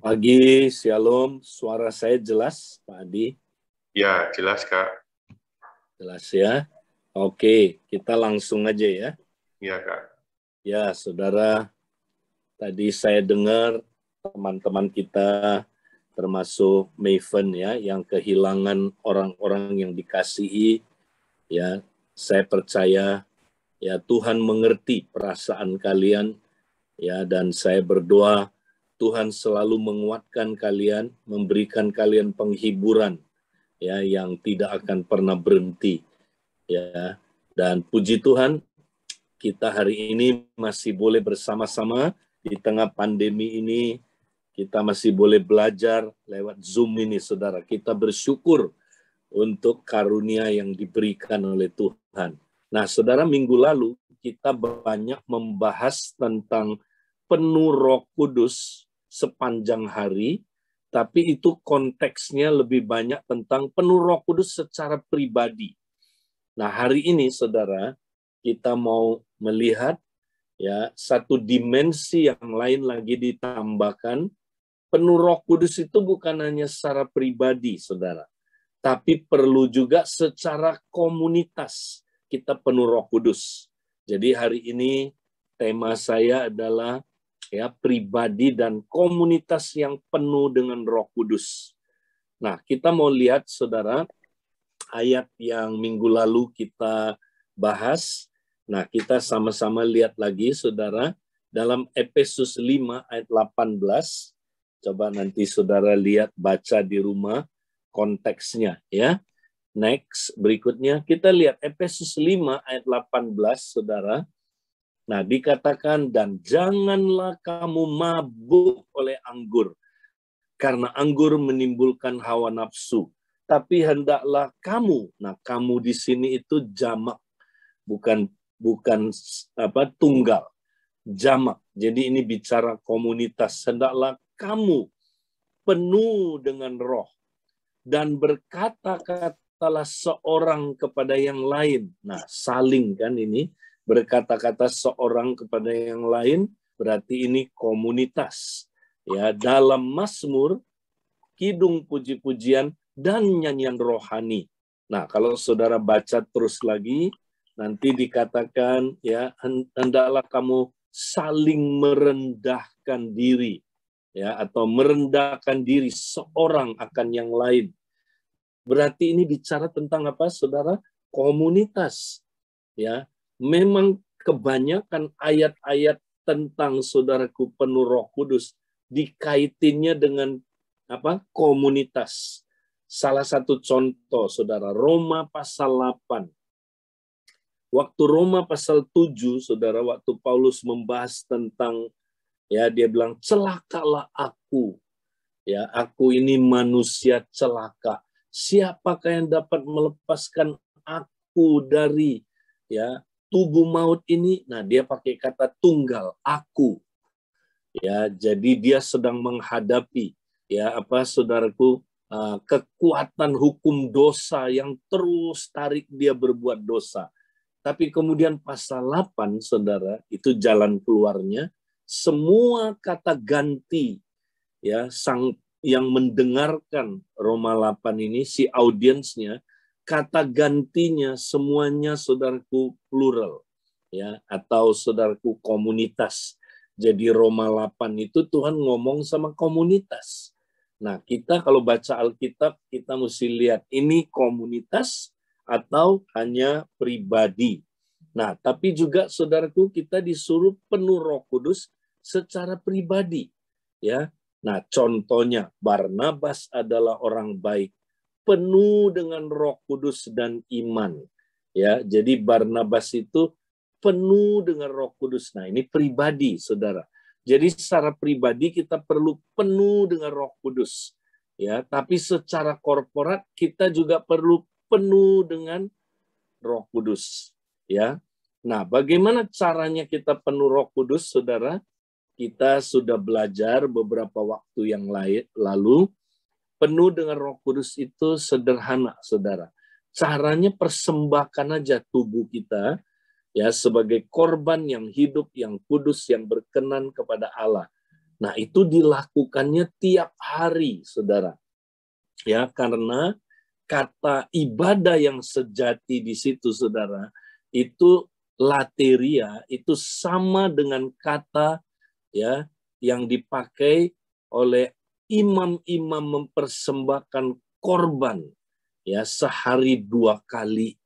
Pagi, Shalom. Suara saya jelas, Pak Adi? Ya, jelas, Kak. Jelas ya. Oke, kita langsung aja ya. Iya, Kak. Ya, saudara, tadi saya dengar teman-teman kita, termasuk Maven ya, yang kehilangan orang-orang yang dikasihi. Ya, saya percaya ya Tuhan mengerti perasaan kalian ya, dan saya berdoa Tuhan selalu menguatkan kalian, memberikan kalian penghiburan ya yang tidak akan pernah berhenti ya. Dan puji Tuhan kita hari ini masih boleh bersama-sama di tengah pandemi ini, kita masih boleh belajar lewat Zoom ini, saudara. Kita bersyukur untuk karunia yang diberikan oleh Tuhan. Nah, saudara, minggu lalu kita banyak membahas tentang penuh Roh Kudus sepanjang hari, tapi itu konteksnya lebih banyak tentang penuh Roh Kudus secara pribadi. Nah, hari ini, saudara, kita mau melihat ya satu dimensi yang lain lagi ditambahkan. Penuh Roh Kudus itu bukan hanya secara pribadi, saudara, tapi perlu juga secara komunitas kita penuh Roh Kudus. Jadi hari ini tema saya adalah ya pribadi dan komunitas yang penuh dengan Roh Kudus. Nah, kita mau lihat, saudara, ayat yang minggu lalu kita bahas. Nah, kita sama-sama lihat lagi, saudara, dalam Efesus 5 ayat 18. Coba nanti saudara lihat, baca di rumah konteksnya ya. Next, berikutnya kita lihat Efesus 5 ayat 18, saudara. Nah, dikatakan, dan janganlah kamu mabuk oleh anggur, karena anggur menimbulkan hawa nafsu. Tapi hendaklah kamu, nah kamu di sini itu jamak, bukan tunggal, jamak. Jadi ini bicara komunitas. Hendaklah kamu penuh dengan roh dan berkata-katalah seorang kepada yang lain. Nah, saling kan ini, berkata-kata seorang kepada yang lain, berarti ini komunitas. Ya, dalam Mazmur, kidung puji-pujian, dan nyanyian rohani. Nah, kalau saudara baca terus lagi, nanti dikatakan, ya, hendaklah kamu saling merendahkan diri, ya, atau merendahkan diri seorang akan yang lain. Berarti ini bicara tentang apa, saudara? Komunitas. Ya, memang kebanyakan ayat-ayat tentang saudaraku penuh Roh Kudus dikaitinnya dengan apa? Komunitas. Salah satu contoh, saudara, Roma pasal 8. Waktu Roma pasal 7, saudara, waktu Paulus membahas tentang, ya, dia bilang, celakalah aku. Ya, aku ini manusia celaka. Siapakah yang dapat melepaskan aku dari ya tubuh maut ini? Nah, dia pakai kata tunggal, aku. Ya, jadi dia sedang menghadapi ya apa, saudaraku, kekuatan hukum dosa yang terus tarik dia berbuat dosa. Tapi kemudian pasal 8, saudara, itu jalan keluarnya. Semua kata ganti ya, sang yang mendengarkan Roma 8 ini, si audiensnya, kata gantinya semuanya, saudaraku, plural ya, atau saudaraku komunitas. Jadi Roma 8 itu Tuhan ngomong sama komunitas. Nah, kita kalau baca Alkitab, kita mesti lihat ini komunitas atau hanya pribadi. Nah, tapi juga saudaraku, kita disuruh penuh Roh Kudus secara pribadi ya. Nah, contohnya Barnabas adalah orang baik, penuh dengan Roh Kudus dan iman. Ya, jadi Barnabas itu penuh dengan Roh Kudus. Nah, ini pribadi, saudara. Jadi secara pribadi kita perlu penuh dengan Roh Kudus. Ya, tapi secara korporat kita juga perlu penuh dengan Roh Kudus. Ya. Nah, bagaimana caranya kita penuh Roh Kudus, saudara? Kita sudah belajar beberapa waktu yang lalu, penuh dengan Roh Kudus itu sederhana, saudara. Caranya persembahkan aja tubuh kita ya sebagai korban yang hidup, yang kudus, yang berkenan kepada Allah. Nah, itu dilakukannya tiap hari, saudara. Ya, karena kata ibadah yang sejati di situ, saudara, itu lateria, itu sama dengan kata ya yang dipakai oleh imam-imam mempersembahkan korban ya sehari 2 kali.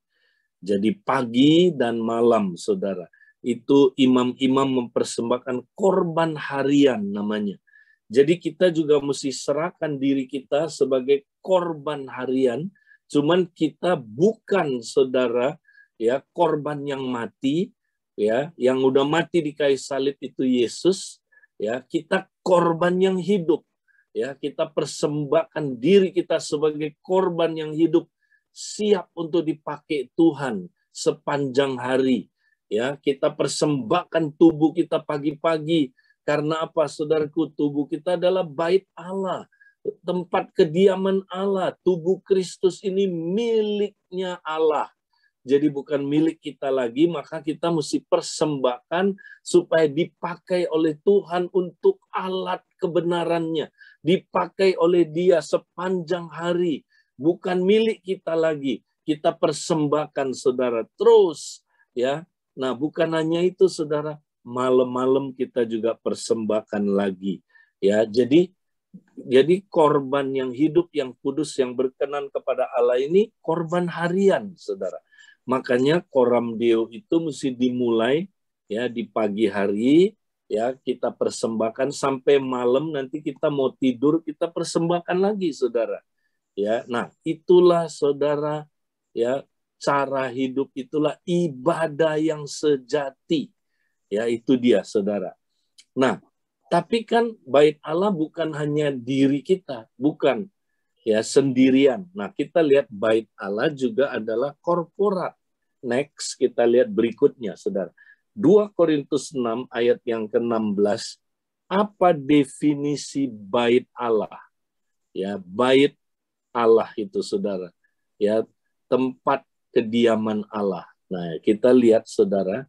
Jadi pagi dan malam, saudara. Itu imam-imam mempersembahkan korban harian namanya. Jadi kita juga mesti serahkan diri kita sebagai korban harian. Cuman kita bukan, saudara, ya korban yang mati, ya yang udah mati di kayu salib itu Yesus. Ya kita korban yang hidup. Ya kita persembahkan diri kita sebagai korban yang hidup, siap untuk dipakai Tuhan sepanjang hari. Ya, kita persembahkan tubuh kita pagi-pagi. Karena apa, saudaraku? Tubuh kita adalah bait Allah, tempat kediaman Allah. Tubuh Kristus ini miliknya Allah. Jadi bukan milik kita lagi, maka kita mesti persembahkan supaya dipakai oleh Tuhan untuk alat kebenarannya. Dipakai oleh Dia sepanjang hari. Bukan milik kita lagi. Kita persembahkan, saudara, terus. Ya. Nah, bukan hanya itu, saudara. Malam-malam kita juga persembahkan lagi. Ya, jadi korban yang hidup, yang kudus, yang berkenan kepada Allah ini korban harian, saudara. Makanya Coram Deo itu mesti dimulai ya di pagi hari, ya kita persembahkan sampai malam, nanti kita mau tidur kita persembahkan lagi, saudara. Ya, nah itulah, saudara, ya cara hidup, itulah ibadah yang sejati. Ya, itu dia, saudara. Nah, tapi kan bait Allah bukan hanya diri kita, bukan ya sendirian. Nah, kita lihat bait Allah juga adalah korporat. Next, kita lihat berikutnya, saudara. 2 Korintus 6 ayat yang ke-16. Apa definisi bait Allah? Ya, bait Allah itu, saudara. Ya, tempat kediaman Allah. Nah, kita lihat, saudara,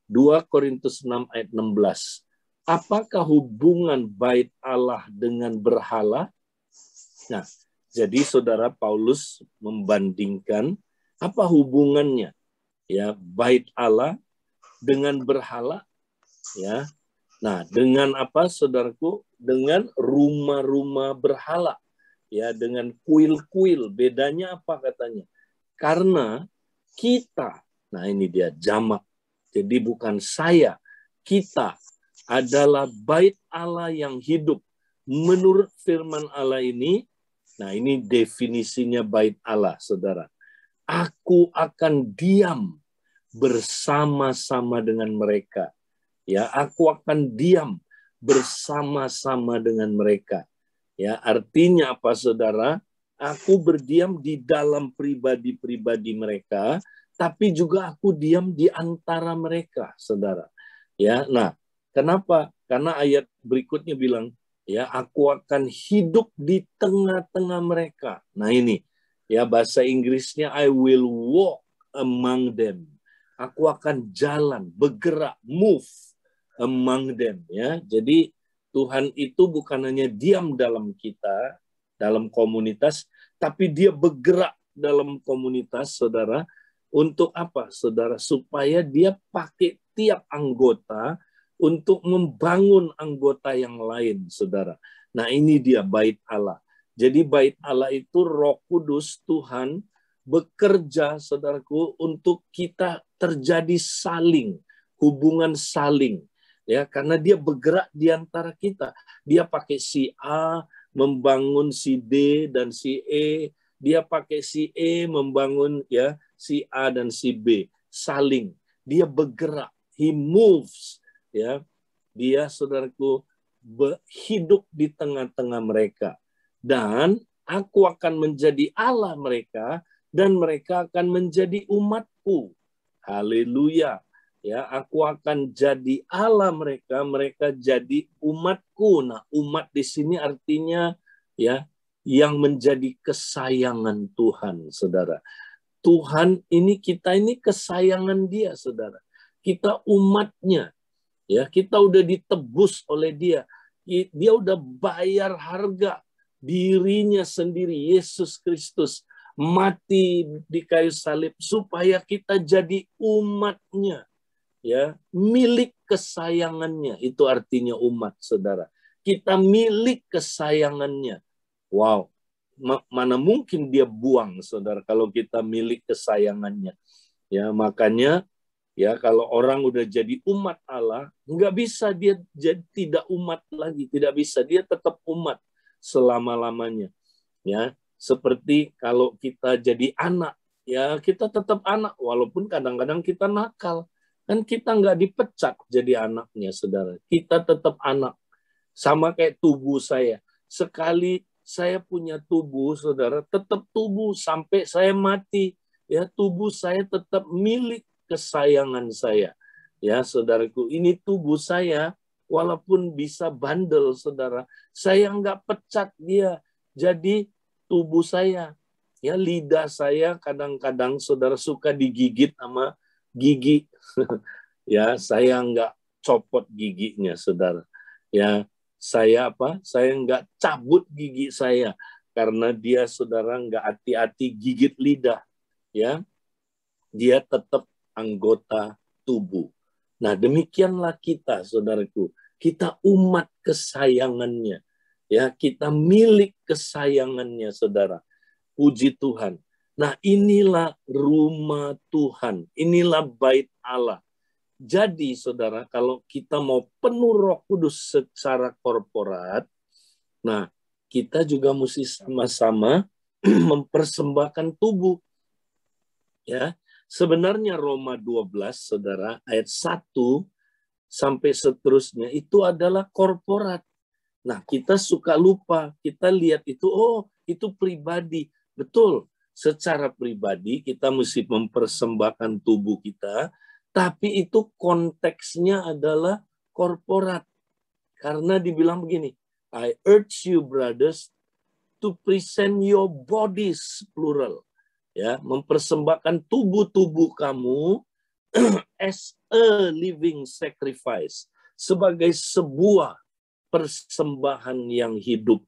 2 Korintus 6 ayat 16. Apakah hubungan bait Allah dengan berhala? Nah, jadi saudara, Paulus membandingkan apa hubungannya ya bait Allah dengan berhala, ya. Nah, dengan apa, saudaraku? Dengan rumah-rumah berhala, ya, dengan kuil-kuil. Bedanya apa katanya? Karena kita, nah ini dia jamak. Jadi bukan saya, kita adalah bait Allah yang hidup. Menurut firman Allah ini, nah ini definisinya bait Allah, saudara. Aku akan diam bersama-sama dengan mereka. Ya, aku akan diam bersama-sama dengan mereka. Ya, artinya apa, saudara? Aku berdiam di dalam pribadi-pribadi mereka, tapi juga aku diam di antara mereka, saudara. Ya, nah, kenapa? Karena ayat berikutnya bilang, ya, aku akan hidup di tengah-tengah mereka. Nah, ini ya bahasa Inggrisnya I will walk among them. Aku akan jalan, bergerak, move among them, ya. Jadi Tuhan itu bukan hanya diam dalam kita, dalam komunitas, tapi dia bergerak dalam komunitas, saudara. Untuk apa, saudara? Supaya dia pakai tiap anggota untuk membangun anggota yang lain, saudara. Nah, ini dia bait Allah. Jadi bait Allah itu Roh Kudus Tuhan bekerja, saudaraku, untuk kita terjadi saling, hubungan saling. Ya, karena dia bergerak di antara kita. Dia pakai si A membangun si D dan si E, dia pakai si E membangun ya si A dan si B, saling. Dia bergerak, he moves, ya. Dia, saudaraku, hidup di tengah-tengah mereka. Dan aku akan menjadi Allah mereka, dan mereka akan menjadi umatku. Haleluya. Ya, aku akan jadi Allah mereka, mereka jadi umatku. Nah, umat di sini artinya ya yang menjadi kesayangan Tuhan, saudara. Tuhan ini, kita ini kesayangan Dia, saudara. Kita umatnya. Ya, kita udah ditebus oleh dia. Dia udah bayar harga dirinya sendiri, Yesus Kristus mati di kayu salib supaya kita jadi umatnya, ya, milik kesayangannya. Itu artinya umat, saudara. Kita milik kesayangannya. Wow, mana mungkin dia buang, saudara, kalau kita milik kesayangannya. Ya, makanya ya kalau orang udah jadi umat Allah, nggak bisa dia jadi tidak umat lagi, tidak bisa, dia tetap umat selama-lamanya. Ya, seperti kalau kita jadi anak, ya kita tetap anak walaupun kadang-kadang kita nakal. Kan kita nggak dipecat jadi anaknya, saudara. Kita tetap anak. Sama kayak tubuh saya. Sekali saya punya tubuh, saudara, tetap tubuh sampai saya mati. Ya, tubuh saya tetap milik kesayangan saya. Ya, saudaraku, ini tubuh saya, walaupun bisa bandel, saudara, saya nggak pecat dia. Jadi tubuh saya, ya lidah saya kadang-kadang, saudara, suka digigit sama gigi. Ya, saya nggak copot giginya, saudara. Ya, saya nggak cabut gigi saya karena dia, saudara, nggak hati-hati gigit lidah. Ya, dia tetap anggota tubuh. Nah, demikianlah kita, saudaraku. Kita umat kesayangannya. Ya, kita milik kesayangannya, saudara. Puji Tuhan. Nah, inilah rumah Tuhan. Inilah bait Allah. Jadi, saudara, kalau kita mau penuh Roh Kudus secara korporat, nah, kita juga mesti sama-sama mempersembahkan tubuh. Ya, sebenarnya Roma 12, saudara, ayat 1 sampai seterusnya itu adalah korporat. Nah, kita suka lupa, kita lihat itu, oh, itu pribadi. Betul, secara pribadi kita mesti mempersembahkan tubuh kita, tapi itu konteksnya adalah korporat. Karena dibilang begini, I urge you, brothers, to present your bodies, plural. Ya, mempersembahkan tubuh-tubuh kamu as a living sacrifice, sebagai sebuah persembahan yang hidup.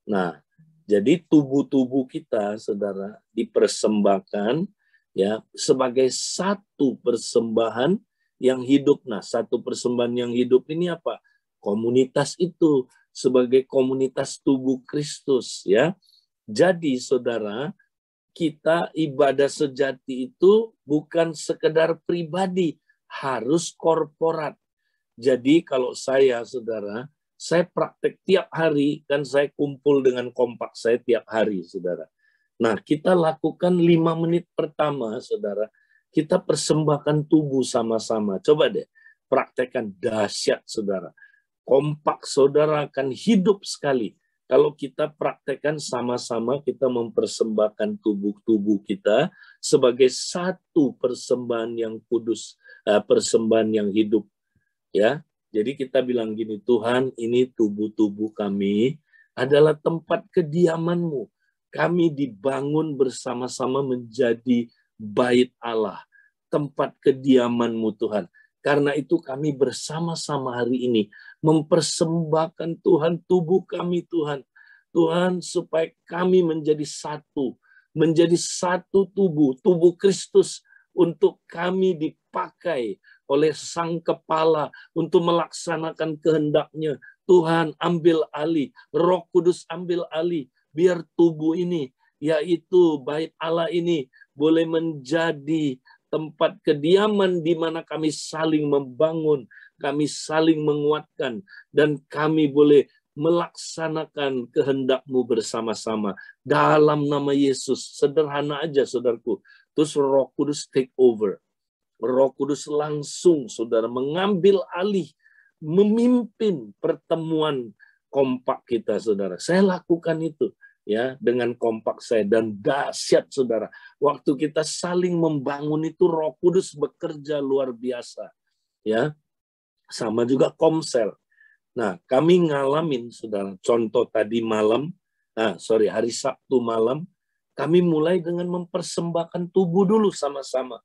Nah, jadi tubuh-tubuh kita, saudara, dipersembahkan ya sebagai satu persembahan yang hidup. Nah, satu persembahan yang hidup ini apa? Komunitas itu sebagai komunitas tubuh Kristus, ya. Jadi, saudara, kita ibadah sejati itu bukan sekedar pribadi, harus korporat. Jadi kalau saya, saudara, saya praktek tiap hari, kan saya kumpul dengan kompak saya tiap hari, saudara. Nah, kita lakukan 5 menit pertama, saudara, kita persembahkan tubuh sama-sama. Coba deh, praktekkan, dahsyat, saudara. Kompak saudara akan hidup sekali. Kalau kita praktekkan sama-sama, kita mempersembahkan tubuh-tubuh kita sebagai satu persembahan yang kudus, persembahan yang hidup. Ya, jadi kita bilang gini, Tuhan, ini tubuh-tubuh kami adalah tempat kediaman-Mu. Kami dibangun bersama-sama menjadi bait Allah, tempat kediaman-Mu, Tuhan. Karena itu kami bersama-sama hari ini mempersembahkan Tuhan tubuh kami, Tuhan. Tuhan, supaya kami menjadi satu tubuh, tubuh Kristus, untuk kami dipakai oleh Sang Kepala untuk melaksanakan kehendak-Nya. Tuhan, ambil alih, Roh Kudus ambil alih, biar tubuh ini, yaitu bait Allah ini, boleh menjadi tempat kediaman di mana kami saling membangun, kami saling menguatkan, dan kami boleh melaksanakan kehendak-Mu bersama-sama. Dalam nama Yesus, sederhana aja, saudaraku. Terus Roh Kudus take over. Roh Kudus langsung, saudara, mengambil alih, memimpin pertemuan kompak kita, saudara. Saya lakukan itu, ya, dengan kompak saya, dan dahsyat, saudara. Waktu kita saling membangun itu, Roh Kudus bekerja luar biasa, ya. Sama juga komsel. Nah, kami ngalamin, saudara, contoh tadi malam, hari Sabtu malam, kami mulai dengan mempersembahkan tubuh dulu sama-sama.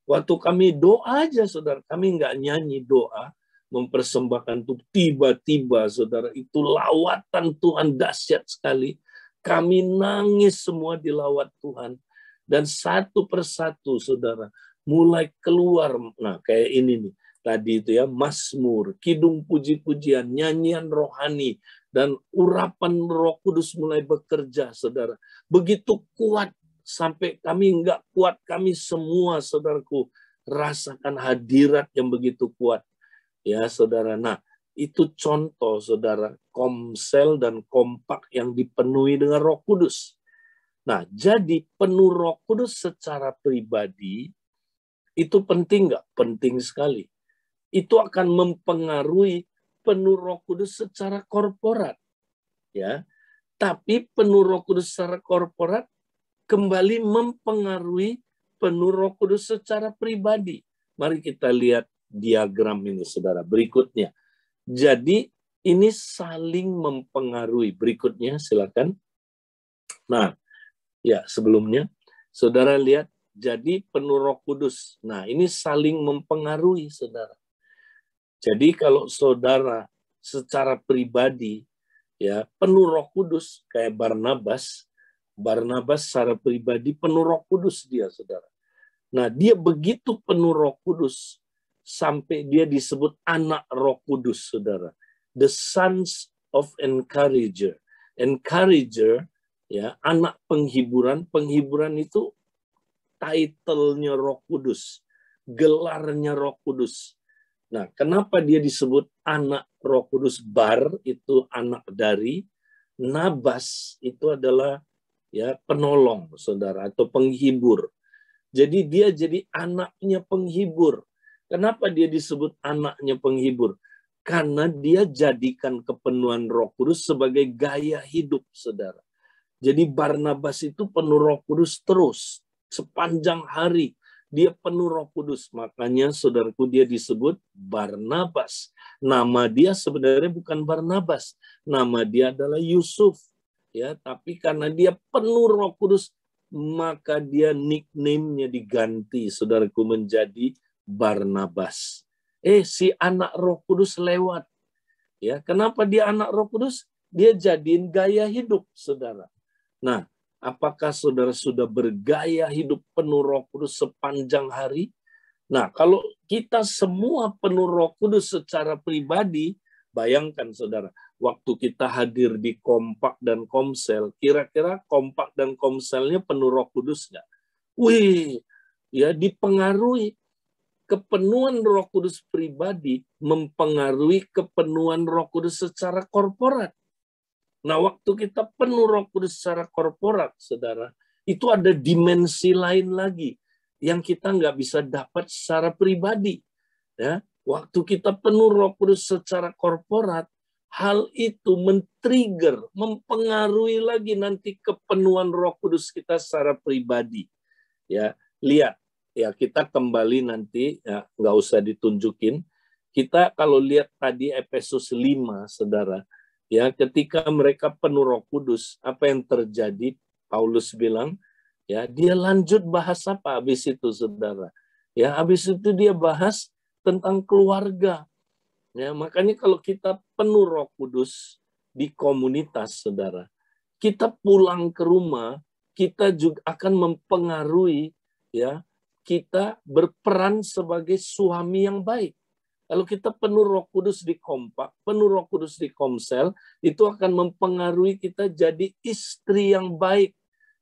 Waktu kami doa aja, saudara, kami nggak nyanyi doa, mempersembahkan itu tiba-tiba saudara itu lawatan Tuhan dahsyat sekali. Kami nangis semua di lawat Tuhan. Dan satu persatu saudara mulai keluar. Nah kayak ini nih. Tadi itu ya Mazmur, kidung puji-pujian, nyanyian rohani. Dan urapan Roh Kudus mulai bekerja saudara. Begitu kuat sampai kami nggak kuat. Kami semua saudaraku rasakan hadirat yang begitu kuat. Ya, saudara. Nah, itu contoh, saudara, komsel dan kompak yang dipenuhi dengan Roh Kudus. Nah, jadi penuh Roh Kudus secara pribadi, itu penting nggak? Penting sekali. Itu akan mempengaruhi penuh Roh Kudus secara korporat. Ya, tapi penuh Roh Kudus secara korporat kembali mempengaruhi penuh Roh Kudus secara pribadi. Mari kita lihat diagram ini, saudara. Berikutnya. Jadi, ini saling mempengaruhi. Berikutnya, silakan. Nah, ya sebelumnya, saudara lihat, jadi penuh Roh Kudus. Nah, ini saling mempengaruhi, saudara. Jadi, kalau saudara secara pribadi, ya penuh Roh Kudus, kayak Barnabas secara pribadi penuh Roh Kudus dia, saudara. Nah, dia begitu penuh Roh Kudus, sampai dia disebut anak Roh Kudus, saudara. The sons of encourager. Encourager, ya, anak penghiburan. Penghiburan itu title-nya Roh Kudus, gelarnya Roh Kudus. Nah, kenapa dia disebut anak Roh Kudus? Bar itu anak dari, Nabas itu adalah ya penolong, saudara, atau penghibur. Jadi dia jadi anaknya penghibur. Kenapa dia disebut anaknya penghibur? Karena dia jadikan kepenuhan Roh Kudus sebagai gaya hidup, saudara. Jadi Barnabas itu penuh Roh Kudus terus. Sepanjang hari dia penuh Roh Kudus. Makanya saudaraku dia disebut Barnabas. Nama dia sebenarnya bukan Barnabas. Nama dia adalah Yusuf. Ya, tapi karena dia penuh Roh Kudus, maka dia nickname-nya diganti, saudaraku, menjadi Barnabas. Si anak Roh Kudus lewat. Ya, kenapa dia anak Roh Kudus? Dia jadiin gaya hidup, saudara. Nah, apakah saudara sudah bergaya hidup penuh Roh Kudus sepanjang hari? Nah, kalau kita semua penuh Roh Kudus secara pribadi, bayangkan saudara, waktu kita hadir di kompak dan komsel, kira-kira kompak dan komselnya penuh Roh Kudus nggak? Wih, ya dipengaruhi. Kepenuhan Roh Kudus pribadi mempengaruhi kepenuhan Roh Kudus secara korporat. Nah, waktu kita penuh Roh Kudus secara korporat, saudara, itu ada dimensi lain lagi yang kita nggak bisa dapat secara pribadi. Ya, waktu kita penuh Roh Kudus secara korporat, hal itu men-trigger, mempengaruhi lagi nanti kepenuhan Roh Kudus kita secara pribadi. Ya, lihat. Ya, kita kembali nanti, ya, nggak usah ditunjukin. Kita kalau lihat tadi Efesus 5, saudara, ya, ketika mereka penuh Roh Kudus, apa yang terjadi? Paulus bilang, ya, dia lanjut bahas apa habis itu, saudara? Ya, habis itu dia bahas tentang keluarga. Ya, makanya kalau kita penuh Roh Kudus di komunitas, saudara, kita pulang ke rumah, kita juga akan mempengaruhi, ya, kita berperan sebagai suami yang baik. Kalau kita penuh Roh Kudus di kompak, penuh Roh Kudus di komsel, itu akan mempengaruhi kita jadi istri yang baik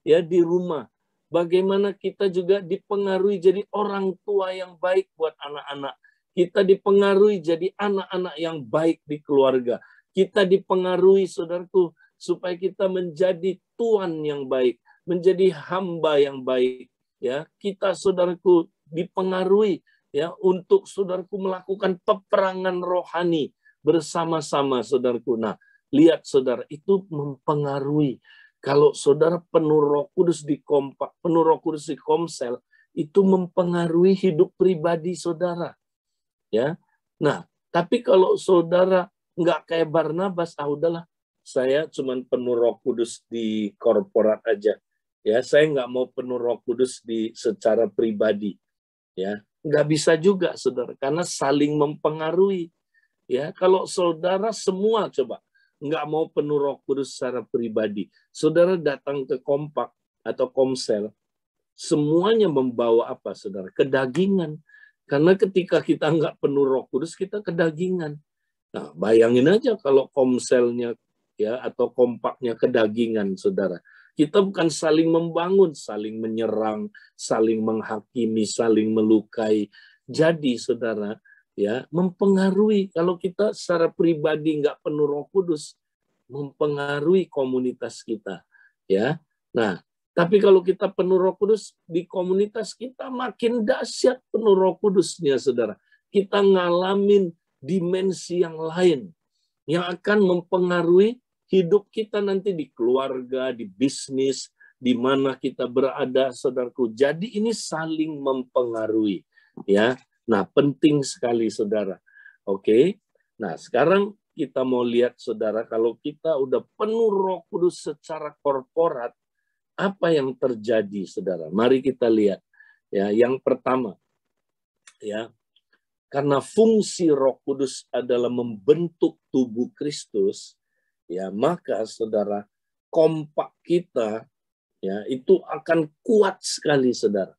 ya di rumah. Bagaimana kita juga dipengaruhi jadi orang tua yang baik buat anak-anak. Kita dipengaruhi jadi anak-anak yang baik di keluarga. Kita dipengaruhi, saudaraku, supaya kita menjadi tuan yang baik, menjadi hamba yang baik. Ya, kita, saudaraku, dipengaruhi ya untuk saudaraku melakukan peperangan rohani bersama-sama, saudaraku. Nah, lihat saudara, itu mempengaruhi. Kalau saudara penuh Roh Kudus di kompak, penuh Roh Kudus di komsel, itu mempengaruhi hidup pribadi saudara. Ya. Nah, tapi kalau saudara nggak kayak Barnabas, udahlah, saya cuma penuh Roh Kudus di korporat aja. Ya, saya nggak mau penuh Roh Kudus di secara pribadi. Ya, nggak bisa juga, saudara, karena saling mempengaruhi. Ya, kalau saudara semua coba nggak mau penuh Roh Kudus secara pribadi, saudara datang ke Kompak atau Komsel, semuanya membawa apa, saudara? Kedagingan. Karena ketika kita nggak penuh Roh Kudus, kita kedagingan. Nah, bayangin aja kalau Komselnya ya atau Kompaknya kedagingan, saudara. Kita bukan saling membangun, saling menyerang, saling menghakimi, saling melukai. Jadi, saudara, ya mempengaruhi. Kalau kita secara pribadi nggak penuh Roh Kudus, mempengaruhi komunitas kita, ya. Nah, tapi kalau kita penuh Roh Kudus, di komunitas kita makin dahsyat penuh Roh Kudusnya, saudara. Kita ngalamin dimensi yang lain yang akan mempengaruhi hidup kita nanti di keluarga, di bisnis, di mana kita berada, saudaraku. Jadi ini saling mempengaruhi, ya. Nah, penting sekali, saudara. Oke. Nah, sekarang kita mau lihat, saudara, kalau kita udah penuh Roh Kudus secara korporat, apa yang terjadi, saudara? Mari kita lihat. Ya, yang pertama, ya, karena fungsi Roh Kudus adalah membentuk tubuh Kristus, ya, maka saudara, kompak kita ya itu akan kuat sekali, saudara.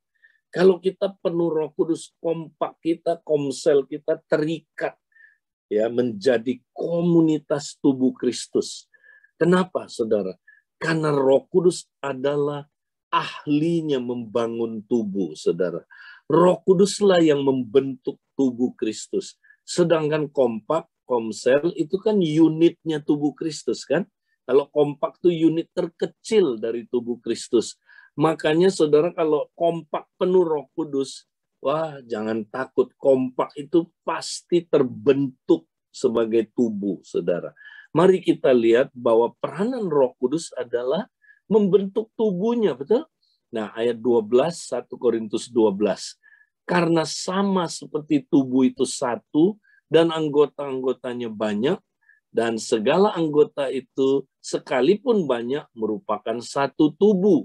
Kalau kita penuh Roh Kudus, kompak kita, komsel kita terikat ya menjadi komunitas tubuh Kristus. Kenapa, saudara? Karena Roh Kudus adalah ahlinya membangun tubuh, saudara. Roh Kuduslah yang membentuk tubuh Kristus. Sedangkan kompak, komsel itu kan unitnya tubuh Kristus, kan? Kalau kompak itu unit terkecil dari tubuh Kristus. Makanya saudara kalau kompak penuh Roh Kudus, wah jangan takut, kompak itu pasti terbentuk sebagai tubuh, saudara. Mari kita lihat bahwa peranan Roh Kudus adalah membentuk tubuhnya, betul? Nah, ayat 12, 1 Korintus 12. Karena sama seperti tubuh itu satu dan anggota-anggotanya banyak, dan segala anggota itu sekalipun banyak merupakan satu tubuh.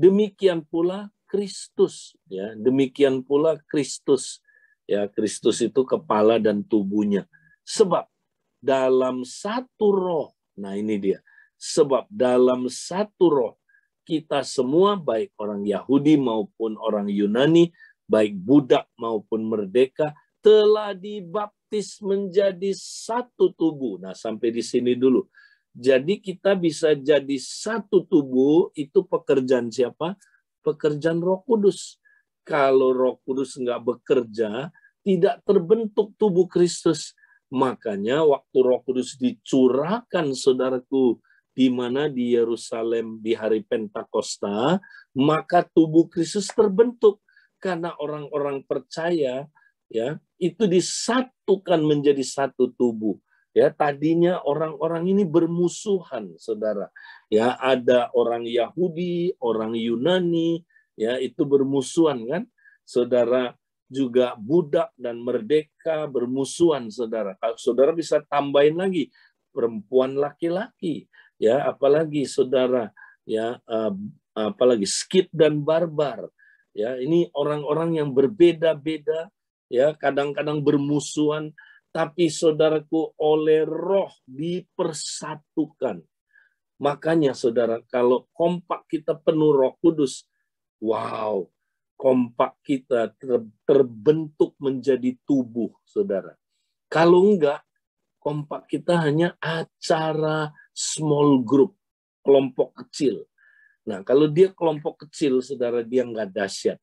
Demikian pula Kristus, ya. Demikian pula Kristus. Ya, Kristus itu kepala dan tubuhnya. Sebab dalam satu roh, nah ini dia. Sebab dalam satu roh kita semua, baik orang Yahudi maupun orang Yunani, baik budak maupun merdeka, telah dibaptis menjadi satu tubuh. Nah, sampai di sini dulu. Jadi kita bisa jadi satu tubuh, itu pekerjaan siapa? Pekerjaan Roh Kudus. Kalau Roh Kudus nggak bekerja, tidak terbentuk tubuh Kristus. Makanya waktu Roh Kudus dicurahkan, saudaraku, di mana di Yerusalem di hari Pentakosta, maka tubuh Kristus terbentuk karena orang-orang percaya ya itu disatukan menjadi satu tubuh. Ya, tadinya orang-orang ini bermusuhan, saudara. Ya, ada orang Yahudi, orang Yunani, ya itu bermusuhan kan, saudara. Juga budak dan merdeka bermusuhan, saudara. Kalau saudara bisa tambahin lagi perempuan laki-laki, ya apalagi saudara, ya apalagi Skit dan barbar, ya ini orang-orang yang berbeda-beda, ya kadang-kadang bermusuhan. Tapi saudaraku oleh roh dipersatukan. Makanya saudara kalau kompak kita penuh Roh Kudus, wow, kompak kita terbentuk menjadi tubuh, saudara. Kalau enggak, kompak kita hanya acara small group, kelompok kecil. Nah, kalau dia kelompok kecil, saudara, dia enggak dahsyat.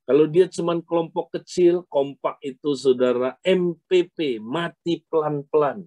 Kalau dia cuma kelompok kecil, kompak itu, saudara, MPP, mati pelan-pelan.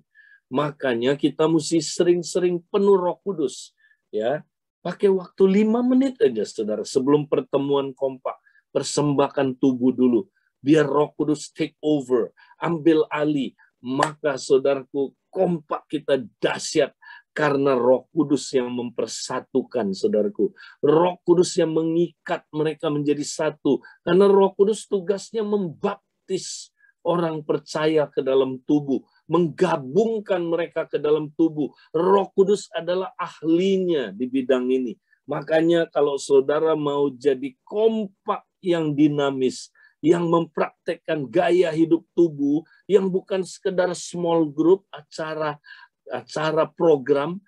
Makanya kita mesti sering-sering penuh Roh Kudus. Ya, pakai waktu 5 menit aja, saudara, sebelum pertemuan kompak. Persembahkan tubuh dulu. Biar Roh Kudus take over, ambil alih. Maka, saudaraku, kompak kita dahsyat. Karena Roh Kudus yang mempersatukan, saudaraku. Roh Kudus yang mengikat mereka menjadi satu. Karena Roh Kudus tugasnya membaptis orang percaya ke dalam tubuh. Menggabungkan mereka ke dalam tubuh. Roh Kudus adalah ahlinya di bidang ini. Makanya kalau saudara mau jadi kompak yang dinamis, yang mempraktekkan gaya hidup tubuh, yang bukan sekedar small group, acara program,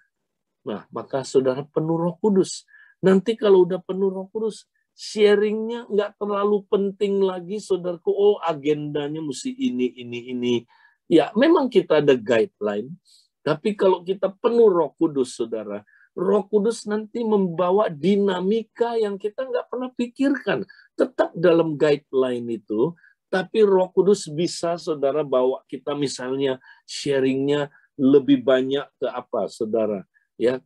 nah maka saudara penuh Roh Kudus. Nanti kalau udah penuh Roh Kudus, sharingnya nggak terlalu penting lagi, saudaraku. Oh, agendanya mesti ini. Ya, memang kita ada guideline, tapi kalau kita penuh Roh Kudus, saudara, Roh Kudus nanti membawa dinamika yang kita nggak pernah pikirkan. Tetap dalam guideline itu, tapi Roh Kudus bisa, saudara, bawa kita misalnya sharingnya lebih banyak ke apa, saudara? Ya,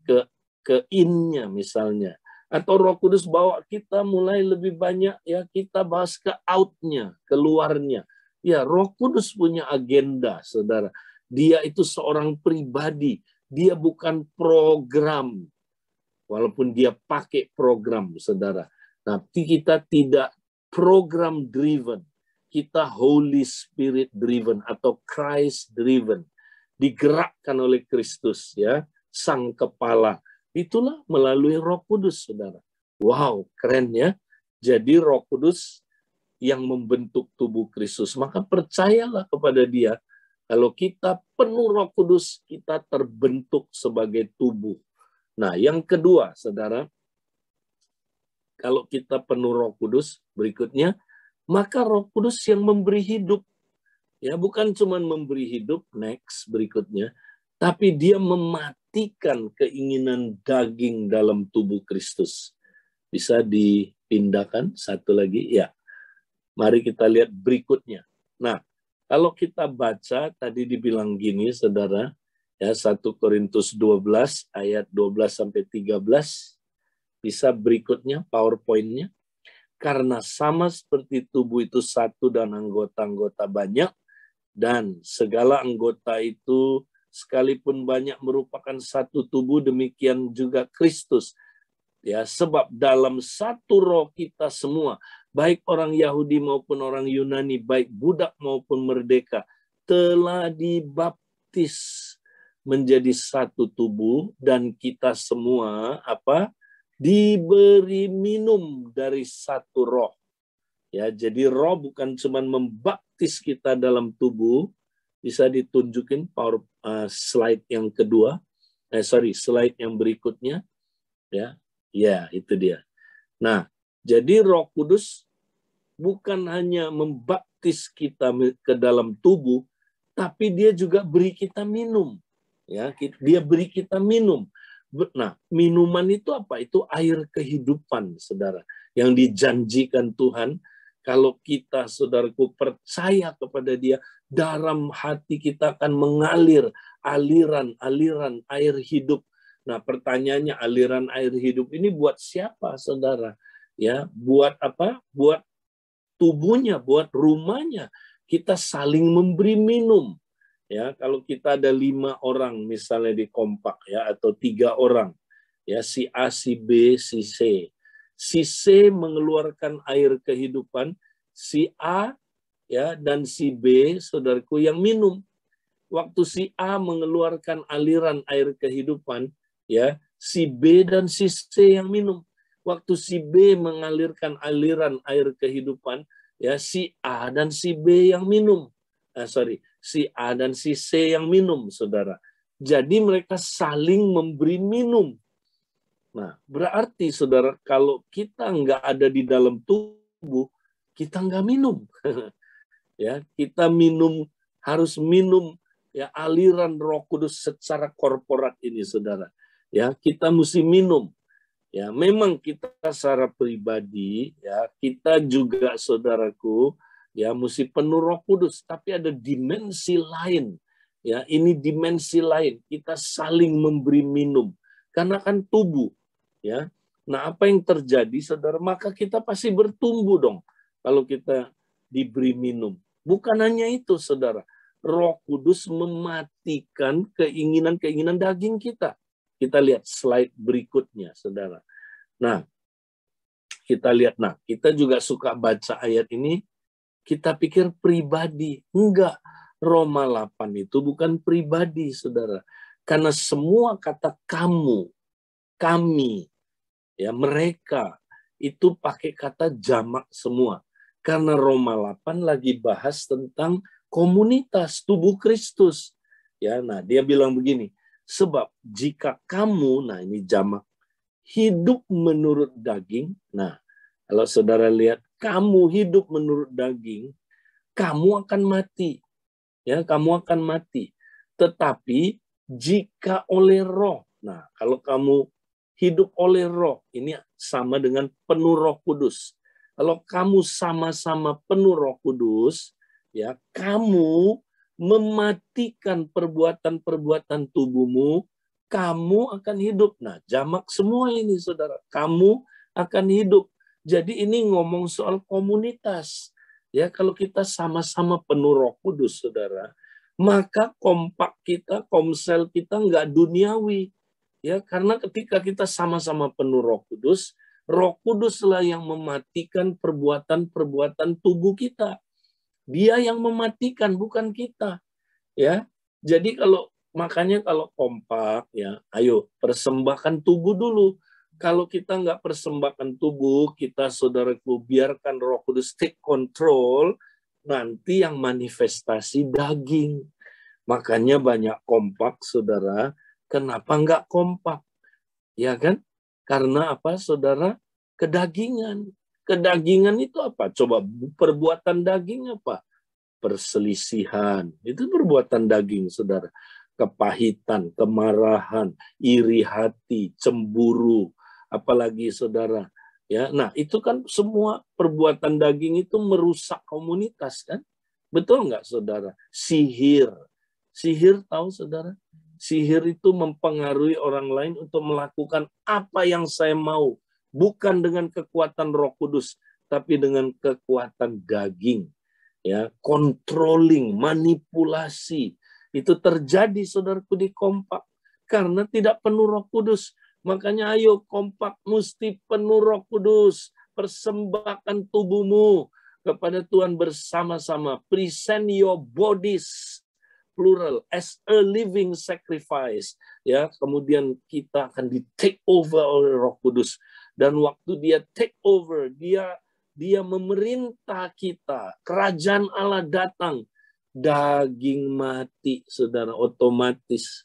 ke in-nya misalnya. Atau Roh Kudus bawa kita mulai lebih banyak, ya kita bahas ke out-nya, keluarnya. Ya, Roh Kudus punya agenda, saudara. Dia itu seorang pribadi, dia bukan program. Walaupun dia pakai program, saudara. Tapi kita tidak program driven. Kita Holy Spirit driven atau Christ driven. Digerakkan oleh Kristus, ya, Sang Kepala. Itulah melalui Roh Kudus, saudara. Wow, keren ya. Jadi Roh Kudus yang membentuk tubuh Kristus. Maka percayalah kepada Dia. Kalau kita penuh Roh Kudus, kita terbentuk sebagai tubuh. Nah, yang kedua, saudara, kalau kita penuh Roh Kudus, berikutnya, maka Roh Kudus yang memberi hidup. Ya, bukan cuma memberi hidup, next, berikutnya, tapi dia mematikan keinginan daging dalam tubuh Kristus. Bisa dipindahkan satu lagi? Ya. Mari kita lihat berikutnya. Nah, kalau kita baca, tadi dibilang gini, saudara, ya 1 Korintus 12, ayat 12-13, bisa berikutnya, PowerPoint-nya. Karena sama seperti tubuh itu satu dan anggota-anggota banyak, dan segala anggota itu sekalipun banyak merupakan satu tubuh, demikian juga Kristus. Ya, sebab dalam satu roh kita semua, baik orang Yahudi maupun orang Yunani, baik budak maupun merdeka, telah dibaptis menjadi satu tubuh, dan kita semua diberi minum dari satu roh. Ya, jadi roh bukan cuma membaptis kita dalam tubuh. Bisa ditunjukin slide yang kedua. Slide yang berikutnya. Ya, itu dia. Nah, jadi Roh Kudus bukan hanya membaptis kita ke dalam tubuh, tapi dia juga beri kita minum. Ya, dia beri kita minum. Nah, minuman itu apa? Itu air kehidupan, saudara, yang dijanjikan Tuhan. Kalau kita, saudaraku, percaya kepada Dia, dalam hati kita akan mengalir aliran air hidup. Nah, pertanyaannya, aliran air hidup ini buat siapa, saudara? Ya, buat apa? Buat tubuhnya, buat rumahnya. Kita saling memberi minum. Ya, kalau kita ada 5 orang misalnya di kompak, ya, atau 3 orang, ya, si A, si B, si C. Si C mengeluarkan air kehidupan, si A, ya, dan si B, saudaraku, yang minum. Waktu si A mengeluarkan aliran air kehidupan, ya, si B dan si C yang minum. Waktu si B mengalirkan aliran air kehidupan, ya, si A dan si B yang minum. Si A dan si C yang minum, saudara. Jadi mereka saling memberi minum. Nah, berarti, saudara, kalau kita nggak ada di dalam tubuh, kita nggak minum. Ya, kita harus minum, ya, aliran Roh Kudus secara korporat ini, saudara. Ya, kita mesti minum. Ya, memang kita secara pribadi, ya, kita juga, saudaraku, ya, mesti penuh Roh Kudus, tapi ada dimensi lain. Ya, ini dimensi lain. Kita saling memberi minum. Karena kan tubuh, ya. Nah, apa yang terjadi, saudara? Maka kita pasti bertumbuh dong kalau kita diberi minum. Bukan hanya itu, saudara. Roh Kudus mematikan keinginan-keinginan daging kita. Kita lihat slide berikutnya, saudara. Nah, kita lihat. Nah, kita juga suka baca ayat ini, kita pikir pribadi. Enggak. Roma 8 itu bukan pribadi, saudara. Karena semua kata kamu, kami, ya, mereka, itu pakai kata jamak semua. Karena Roma 8 lagi bahas tentang komunitas tubuh Kristus. Ya, nah dia bilang begini, sebab jika kamu, nah ini jamak, hidup menurut daging, nah kalau saudara lihat, kamu hidup menurut daging, kamu akan mati. Ya, kamu akan mati. Tetapi jika oleh roh, nah kalau kamu hidup oleh roh, ini sama dengan penuh Roh Kudus. Kalau kamu sama-sama penuh Roh Kudus, ya, kamu mematikan perbuatan-perbuatan tubuhmu, kamu akan hidup. Nah, jamak semua ini, saudara. Kamu akan hidup. Jadi ini ngomong soal komunitas. Ya, kalau kita sama-sama penuh Roh Kudus, saudara, maka kompak kita, komsel kita nggak duniawi. Ya, karena ketika kita sama-sama penuh Roh Kuduslah yang mematikan perbuatan-perbuatan tubuh kita. Dia yang mematikan, bukan kita. Ya, jadi makanya kalau kompak, ya, ayo persembahkan tubuh dulu. Kalau kita nggak persembahkan tubuh, kita saudaraku biarkan Roh Kudus take control, nanti yang manifestasi daging. Makanya banyak kompak, saudara. Kenapa nggak kompak? Ya kan? Karena apa, saudara? Kedagingan. Kedagingan itu apa? Coba perbuatan daging apa? Perselisihan. Itu perbuatan daging, saudara. Kepahitan, kemarahan, iri hati, cemburu. Apalagi, saudara. Ya, nah itu kan semua perbuatan daging itu merusak komunitas, kan? Betul nggak, saudara? Sihir. Sihir, tahu, saudara? Sihir itu mempengaruhi orang lain untuk melakukan apa yang saya mau. Bukan dengan kekuatan Roh Kudus, tapi dengan kekuatan daging. Ya, controlling, manipulasi. Itu terjadi, saudaraku, di kompak. Karena tidak penuh Roh Kudus. Makanya ayo kompak mesti penuh Roh Kudus. Persembahkan tubuhmu kepada Tuhan bersama-sama. Present your bodies, plural, as a living sacrifice. Ya, kemudian kita akan di take over oleh Roh Kudus, dan waktu dia take over, dia memerintah kita, kerajaan Allah datang, daging mati, saudara, otomatis.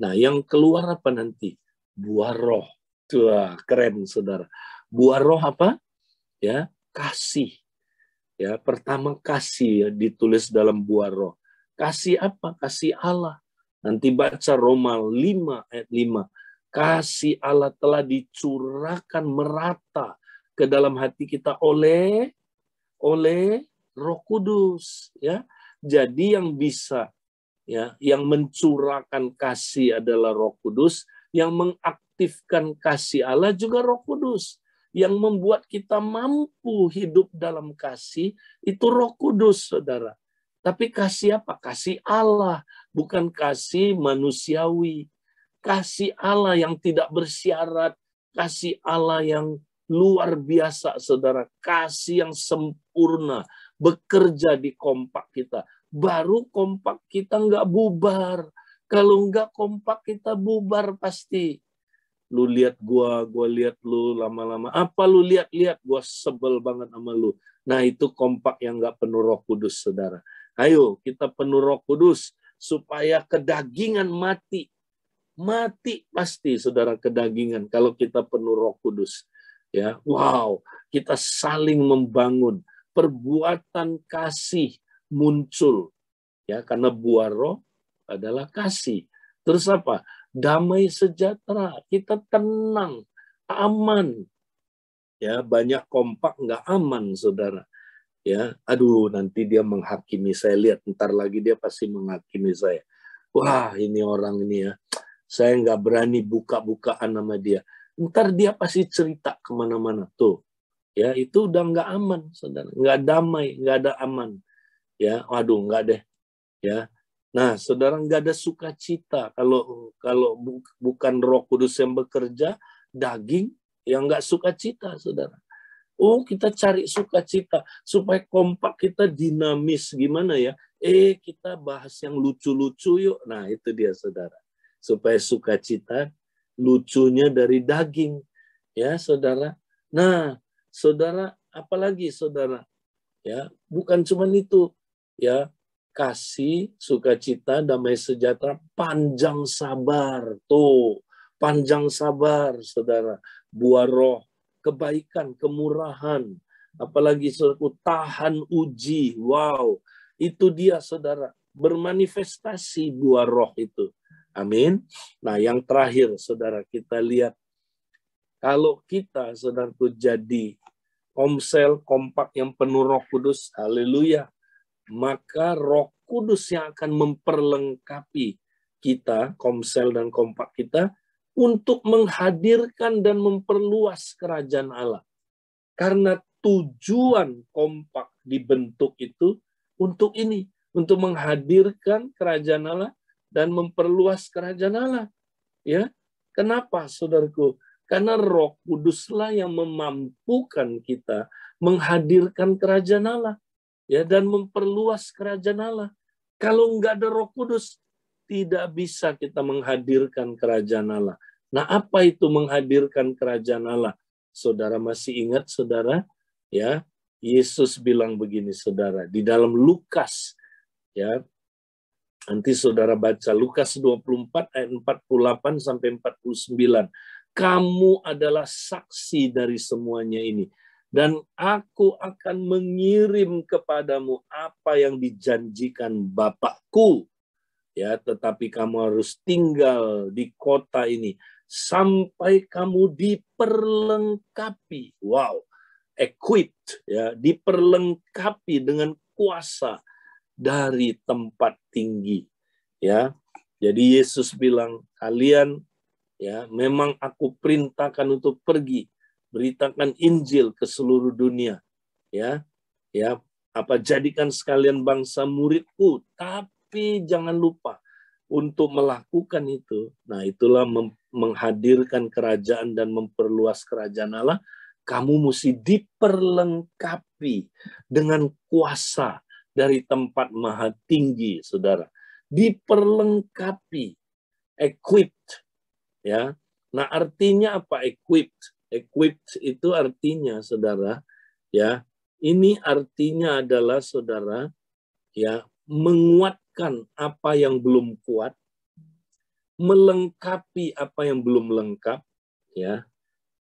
Nah, yang keluar apa nanti? Buah roh. Wah, keren, saudara. Buah roh apa? Ya, kasih. Ya, pertama kasih, ya, ditulis dalam buah roh. Kasih apa? Kasih Allah. Nanti baca Roma 5 ayat 5. Kasih Allah telah dicurahkan merata ke dalam hati kita oleh Roh Kudus, ya. Jadi yang bisa, ya, yang mencurahkan kasih adalah Roh Kudus, yang mengaktifkan kasih Allah juga Roh Kudus. Yang membuat kita mampu hidup dalam kasih itu Roh Kudus, saudara. Tapi kasih apa? Kasih Allah, bukan kasih manusiawi. Kasih Allah yang tidak bersyarat, kasih Allah yang luar biasa, saudara. Kasih yang sempurna bekerja di kompak kita. Baru kompak kita nggak bubar. Kalau nggak kompak kita bubar pasti. Lu lihat gua lihat lu, lama-lama apa lu lihat gua sebel banget sama lu. Nah, itu kompak yang nggak penuh Roh Kudus, saudara. Ayo kita penuh Roh Kudus supaya kedagingan mati. Mati pasti, saudara, kedagingan kalau kita penuh Roh Kudus. Ya, wow, kita saling membangun, perbuatan kasih muncul, ya, karena buah roh adalah kasih. Terus apa? Damai sejahtera, kita tenang, aman. Ya, banyak kompak nggak aman, saudara. Ya, aduh, nanti dia menghakimi saya. Lihat, ntar lagi dia pasti menghakimi saya. Wah, ini orang ini, ya, saya nggak berani buka-bukaan sama dia. Ntar dia pasti cerita kemana-mana. Tuh, ya, itu udah nggak aman, saudara. Nggak damai, nggak ada aman. Ya, waduh, nggak deh. Ya, nah, saudara, nggak ada sukacita kalau bukan Roh Kudus yang bekerja, daging yang nggak sukacita, saudara. Oh, kita cari sukacita supaya kompak kita dinamis, gimana ya? Kita bahas yang lucu-lucu yuk. Nah, itu dia, saudara. Supaya sukacita lucunya dari daging, ya, saudara. Nah, saudara, apalagi, saudara, Ya, bukan cuma itu, ya, kasih, sukacita, damai sejahtera, panjang sabar. Tuh, panjang sabar, saudara. Buah roh, kebaikan, kemurahan, apalagi saudaraku, tahan uji. Wow, itu dia saudara, bermanifestasi buah roh itu. Amin. Nah, yang terakhir saudara, kita lihat kalau kita saudaraku jadi komsel kompak yang penuh Roh Kudus, haleluya, maka Roh Kudus yang akan memperlengkapi kita, komsel dan kompak kita, untuk menghadirkan dan memperluas kerajaan Allah. Karena tujuan kompak dibentuk itu untuk ini, untuk menghadirkan kerajaan Allah dan memperluas kerajaan Allah. Ya, kenapa, saudaraku? Karena Roh Kuduslah yang memampukan kita menghadirkan kerajaan Allah, ya, dan memperluas kerajaan Allah. Kalau nggak ada Roh Kudus, tidak bisa kita menghadirkan kerajaan Allah. Nah, apa itu menghadirkan kerajaan Allah? Saudara masih ingat, saudara? Ya, Yesus bilang begini, saudara, di dalam Lukas, ya. Nanti saudara baca Lukas 24 ayat 48 sampai 49. Kamu adalah saksi dari semuanya ini. Dan aku akan mengirim kepadamu apa yang dijanjikan Bapakku. Ya, tetapi kamu harus tinggal di kota ini sampai kamu diperlengkapi. Wow, equipped, ya, diperlengkapi dengan kuasa dari tempat tinggi, ya. Jadi Yesus bilang, kalian, ya, memang aku perintahkan untuk pergi beritakan Injil ke seluruh dunia, ya, jadikan sekalian bangsa muridku, tapi jangan lupa untuk melakukan itu. Nah, itulah menghadirkan kerajaan dan memperluas kerajaan Allah. Kamu mesti diperlengkapi dengan kuasa dari tempat maha tinggi, saudara. Diperlengkapi, equipped, ya. Nah, artinya apa equipped? Equipped itu artinya, saudara, ya. Ini artinya adalah, saudara, ya, menguatkan apa yang belum kuat, melengkapi apa yang belum lengkap, ya.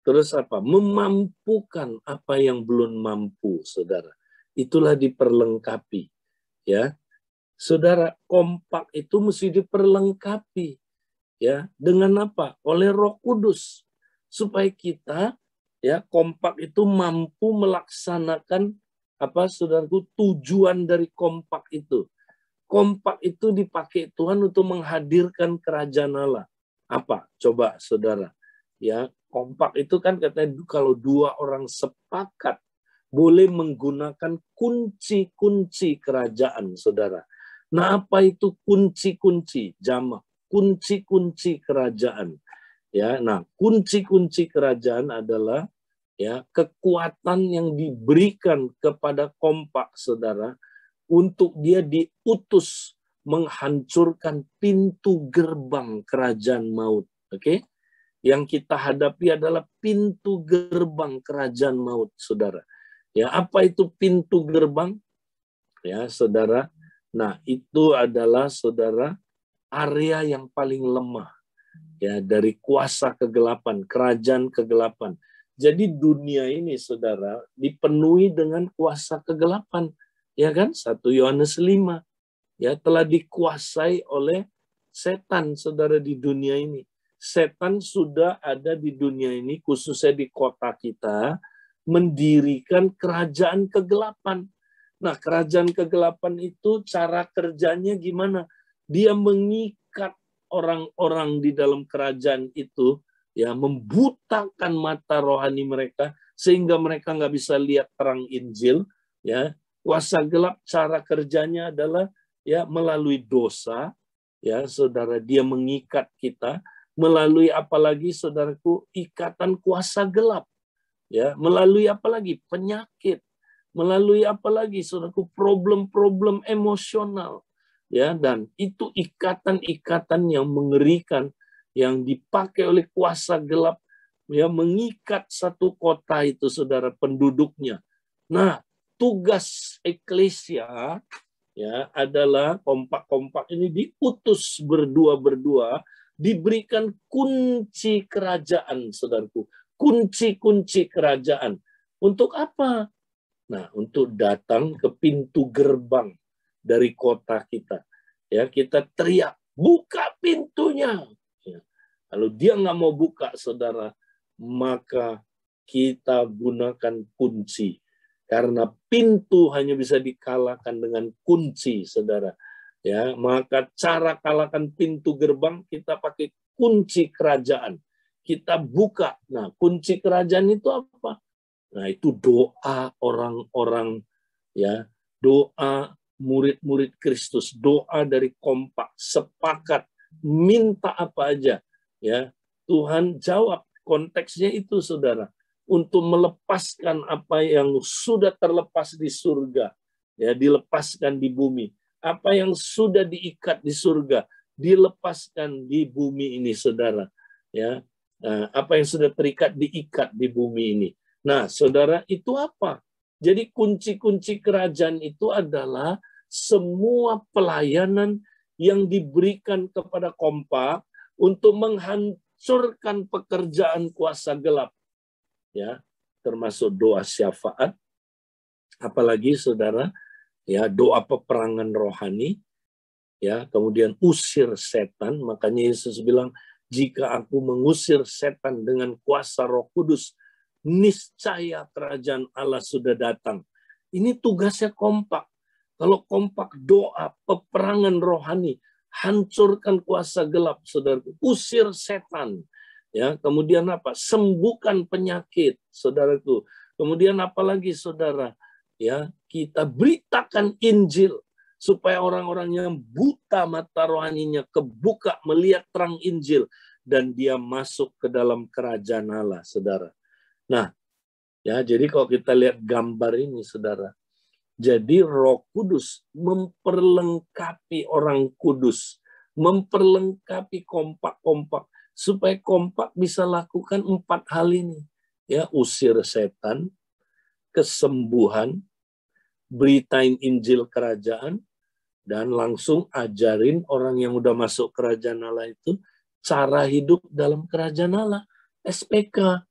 Terus apa? Memampukan apa yang belum mampu, saudara. Itulah diperlengkapi, ya. Saudara, kompak itu mesti diperlengkapi, ya, dengan apa? Oleh Roh Kudus, supaya kita, ya, kompak itu mampu melaksanakan apa, saudaraku, tujuan dari kompak itu. Kompak itu dipakai Tuhan untuk menghadirkan kerajaan Allah. Apa? Coba, saudara, ya, kompak itu kan katanya kalau dua orang sepakat boleh menggunakan kunci-kunci kerajaan, saudara. Nah, apa itu kunci-kunci? Jamak, kunci-kunci kerajaan. Ya, nah, kunci-kunci kerajaan adalah, ya, kekuatan yang diberikan kepada kompak, saudara, untuk dia diutus menghancurkan pintu gerbang kerajaan maut. Oke? Yang kita hadapi adalah pintu gerbang kerajaan maut, saudara. Ya, apa itu pintu gerbang? Ya, saudara. Nah, itu adalah, saudara, area yang paling lemah, ya, dari kuasa kegelapan, kerajaan kegelapan. Jadi dunia ini, saudara, dipenuhi dengan kuasa kegelapan, ya kan? 1 Yohanes 5, ya, telah dikuasai oleh setan, saudara, di dunia ini. Setan sudah ada di dunia ini, khususnya di kota kita, mendirikan kerajaan kegelapan. Nah, kerajaan kegelapan itu cara kerjanya gimana? Dia mengikat orang-orang di dalam kerajaan itu, ya, membutakan mata rohani mereka sehingga mereka nggak bisa lihat terang Injil, ya. Kuasa gelap cara kerjanya adalah, ya, melalui dosa, ya, saudara, dia mengikat kita melalui apalagi, saudaraku, ikatan kuasa gelap, ya, melalui apalagi penyakit, melalui apalagi, saudaraku, problem-problem emosional, ya, dan itu ikatan-ikatan yang mengerikan yang dipakai oleh kuasa gelap, ya, mengikat satu kota itu, saudara, penduduknya. Nah, tugas eklesia ya adalah kompak-kompak ini diutus berdua-berdua, diberikan kunci kerajaan, saudaraku. Kunci-kunci kerajaan. Untuk apa? Nah, untuk datang ke pintu gerbang dari kota kita. Ya, kita teriak, buka pintunya. Ya. Kalau dia nggak mau buka, saudara, maka kita gunakan kunci. Karena pintu hanya bisa dikalahkan dengan kunci, saudara. Ya, maka cara kalahkan pintu gerbang kita pakai kunci kerajaan. Kita buka. Nah, kunci kerajaan itu apa? Nah, itu doa orang-orang, ya, doa murid-murid Kristus, doa dari kompak, sepakat, minta apa aja, ya. Tuhan jawab. Konteksnya itu, saudara, untuk melepaskan apa yang sudah terlepas di surga, ya, dilepaskan di bumi. Apa yang sudah diikat di surga, dilepaskan di bumi ini, saudara. Ya, apa yang sudah terikat diikat di bumi ini. Nah, saudara, itu apa? Jadi kunci-kunci kerajaan itu adalah semua pelayanan yang diberikan kepada kompak untuk menghancurkan pekerjaan kuasa gelap. Ya, termasuk doa syafaat, apalagi saudara, ya, doa peperangan rohani, ya, kemudian usir setan. Makanya Yesus bilang, jika aku mengusir setan dengan kuasa Roh Kudus, niscaya kerajaan Allah sudah datang. Ini tugasnya kompak. Kalau kompak doa peperangan rohani, hancurkan kuasa gelap, saudara, usir setan. Ya, kemudian apa? Sembuhkan penyakit, saudaraku. Kemudian apa lagi, saudara? Ya, kita beritakan Injil supaya orang-orang yang buta mata rohaninya kebuka melihat terang Injil dan dia masuk ke dalam kerajaan Allah, saudara. Nah, ya, jadi kalau kita lihat gambar ini, saudara, jadi Roh Kudus memperlengkapi orang kudus, memperlengkapi kompak-kompak, supaya kompak bisa lakukan 4 hal ini. Ya, usir setan, kesembuhan, beritain Injil kerajaan, dan langsung ajarin orang yang udah masuk kerajaan Allah itu cara hidup dalam kerajaan Allah, SPK.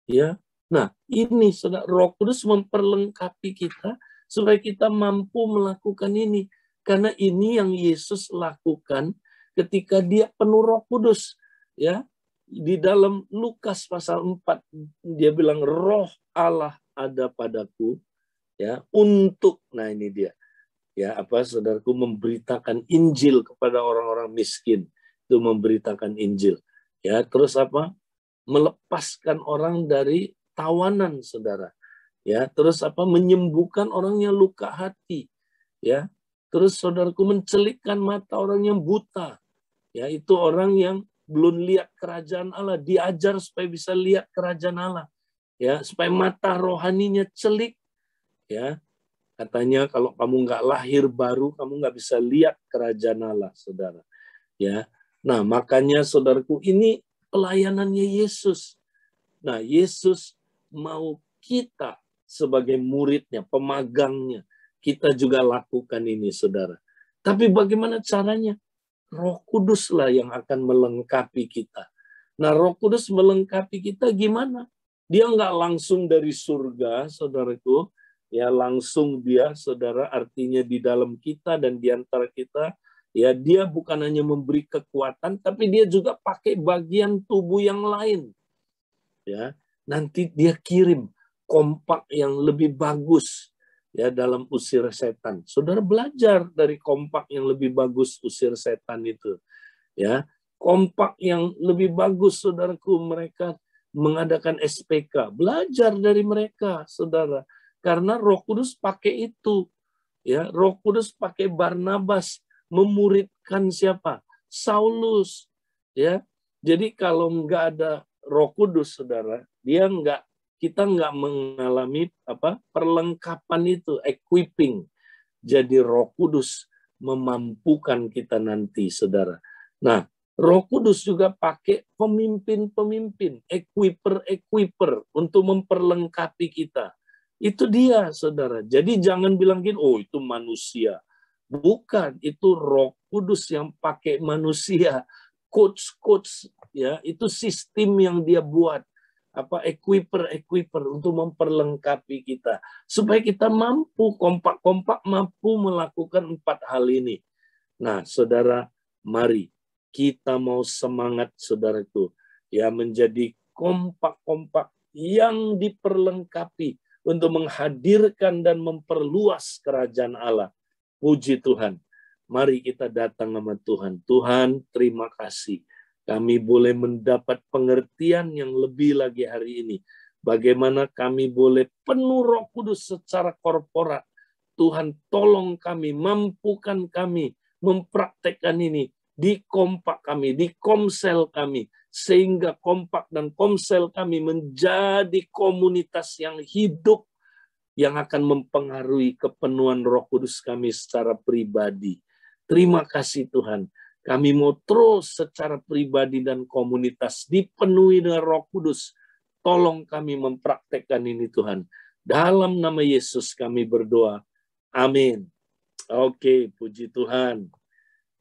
Ya, nah ini saudara, Roh Kudus memperlengkapi kita supaya kita mampu melakukan ini. Karena ini yang Yesus lakukan ketika dia penuh Roh Kudus. Ya, di dalam Lukas pasal 4 dia bilang Roh Allah ada padaku, ya, untuk, nah ini dia, ya, apa, saudaraku, memberitakan Injil kepada orang-orang miskin, itu memberitakan Injil. Ya, terus apa? Melepaskan orang dari tawanan, saudara. Ya, terus apa? Menyembuhkan orang yang luka hati. Ya, terus saudaraku, mencelikkan mata orang yang buta. Ya, itu orang yang belum lihat kerajaan Allah, diajar supaya bisa lihat kerajaan Allah. Ya, supaya mata rohaninya celik. Ya, katanya kalau kamu nggak lahir baru, kamu nggak bisa lihat kerajaan Allah, saudara. Ya, nah makanya saudaraku, ini pelayanannya Yesus. Nah, Yesus mau kita sebagai muridnya, pemagangnya, kita juga lakukan ini, saudara. Tapi bagaimana caranya? Roh Kuduslah yang akan melengkapi kita. Nah, Roh Kudus melengkapi kita gimana? Dia nggak langsung dari surga, saudaraku. Ya, langsung dia, saudara, artinya di dalam kita dan di antara kita. Ya, dia bukan hanya memberi kekuatan, tapi dia juga pakai bagian tubuh yang lain. Ya, nanti dia kirim kompak yang lebih bagus, ya, dalam usir setan. Saudara belajar dari kompak yang lebih bagus usir setan itu. Ya, kompak yang lebih bagus, saudaraku, mereka mengadakan SPK. Belajar dari mereka, saudara. Karena Roh Kudus pakai itu. Ya, Roh Kudus pakai Barnabas memuridkan siapa? Saulus. Ya, jadi kalau nggak ada Roh Kudus, saudara, kita nggak mengalami apa perlengkapan itu, equipping. Jadi Roh Kudus memampukan kita nanti, saudara. Nah, Roh Kudus juga pakai pemimpin-pemimpin, equiper-equiper untuk memperlengkapi kita. Itu dia, saudara. Jadi jangan bilang gini, oh itu manusia. Bukan, itu Roh Kudus yang pakai manusia. Coach, ya, itu sistem yang dia buat. Equiper untuk memperlengkapi kita. Supaya kita mampu, kompak-kompak mampu melakukan 4 hal ini. Nah, saudara, mari kita mau semangat, saudaraku, ya, menjadi kompak-kompak yang diperlengkapi untuk menghadirkan dan memperluas kerajaan Allah. Puji Tuhan. Mari kita datang sama Tuhan. Tuhan, terima kasih. Kami boleh mendapat pengertian yang lebih lagi hari ini. Bagaimana kami boleh penuh Roh Kudus secara korporat. Tuhan, tolong kami, mampukan kami mempraktekkan ini di kompak kami, di komsel kami, sehingga kompak dan komsel kami menjadi komunitas yang hidup, yang akan mempengaruhi kepenuhan Roh Kudus kami secara pribadi. Terima kasih Tuhan. Kami mau terus secara pribadi dan komunitas dipenuhi dengan Roh Kudus. Tolong kami mempraktekkan ini Tuhan. Dalam nama Yesus kami berdoa. Amin. Oke, puji Tuhan.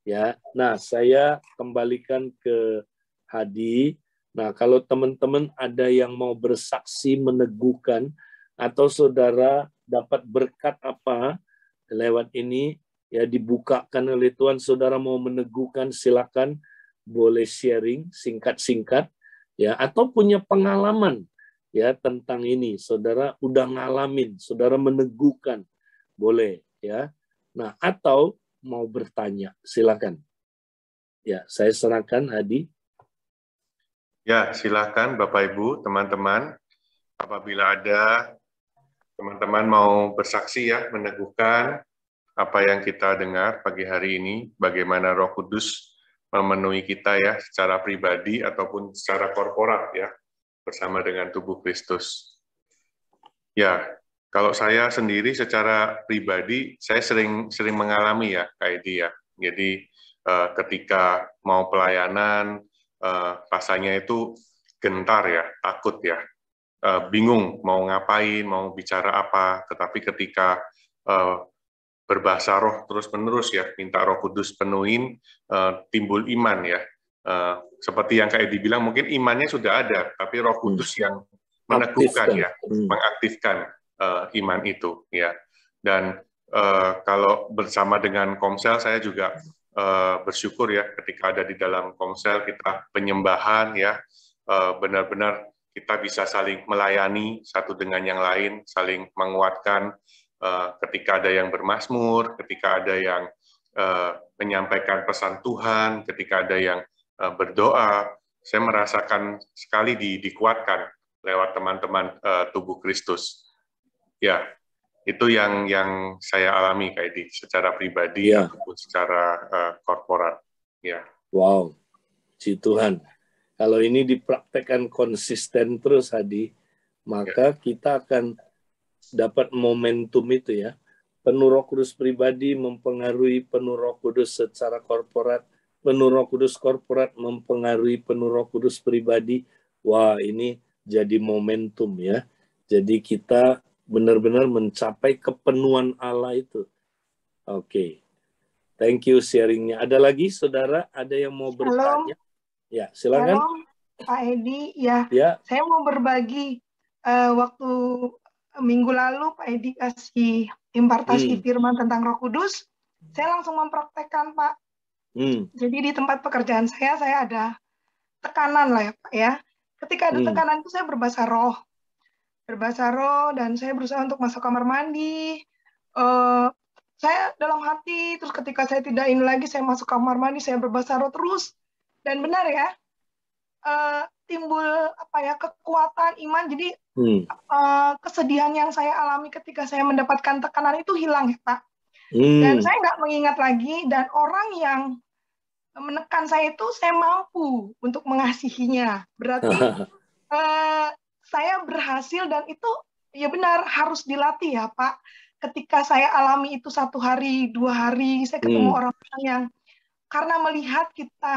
Ya, nah saya kembalikan ke Hadi. Nah, kalau teman-teman ada yang mau bersaksi meneguhkan atau saudara dapat berkat apa lewat ini, ya dibukakan oleh Tuhan, saudara mau meneguhkan, silakan boleh sharing singkat-singkat, ya, atau punya pengalaman ya tentang ini, saudara udah ngalamin, saudara meneguhkan, boleh ya. Nah, atau mau bertanya, silakan. Ya, saya serahkan Hadi. Ya, silakan Bapak Ibu, teman-teman. Apabila ada teman-teman mau bersaksi ya, meneguhkan apa yang kita dengar pagi hari ini, bagaimana Roh Kudus memenuhi kita ya, secara pribadi ataupun secara korporat ya, bersama dengan tubuh Kristus. Ya, kalau saya sendiri secara pribadi, saya sering mengalami ya, kayak dia. Jadi ketika mau pelayanan, rasanya itu gentar ya, takut ya, bingung mau ngapain, mau bicara apa. Tetapi ketika berbahasa roh terus-menerus ya, minta Roh Kudus penuhin, timbul iman ya. Seperti yang kayak dibilang, mungkin imannya sudah ada, tapi Roh Kudus yang meneguhkan ya, mengaktifkan iman itu ya. Dan kalau bersama dengan Komsel, saya juga bersyukur ya ketika ada di dalam Komsel kita penyembahan ya, benar-benar kita bisa saling melayani satu dengan yang lain, saling menguatkan ketika ada yang bermazmur, ketika ada yang menyampaikan pesan Tuhan, ketika ada yang berdoa. Saya merasakan sekali dikuatkan lewat teman-teman tubuh Kristus. Ya, itu yang saya alami kayak secara pribadi ya, ataupun secara korporat. Ya. Wow, puji Tuhan. Kalau ini dipraktekkan konsisten terus, Hadi, maka kita akan dapat momentum itu ya. Penuh Roh Kudus pribadi mempengaruhi penuh Roh Kudus secara korporat, penuh Roh Kudus korporat mempengaruhi penuh Roh Kudus pribadi. Wah, ini jadi momentum ya. Jadi kita benar-benar mencapai kepenuhan Allah itu. Oke. Thank you sharingnya. Ada lagi saudara? Ada yang mau bertanya? Ya, silakan. Halo, Pak Edi. Ya, saya mau berbagi. Waktu minggu lalu Pak Edi kasih impartasi firman tentang Roh Kudus. Saya langsung mempraktekkan, Pak. Jadi di tempat pekerjaan saya ada tekanan lah ya, Pak ya. Ketika ada tekanan itu saya berbahasa roh. Dan saya berusaha untuk masuk kamar mandi. Saya dalam hati, terus ketika saya tidak ini lagi, saya masuk kamar mandi, saya berbahasa roh terus. Dan benar ya, timbul kekuatan iman. Jadi kesedihan yang saya alami ketika saya mendapatkan tekanan itu hilang ya Pak. Dan saya nggak mengingat lagi, dan orang yang menekan saya itu saya mampu untuk mengasihinya. Berarti saya berhasil, dan itu ya benar harus dilatih ya Pak. Ketika saya alami itu 1 hari, 2 hari, saya ketemu orang-orang yang karena melihat kita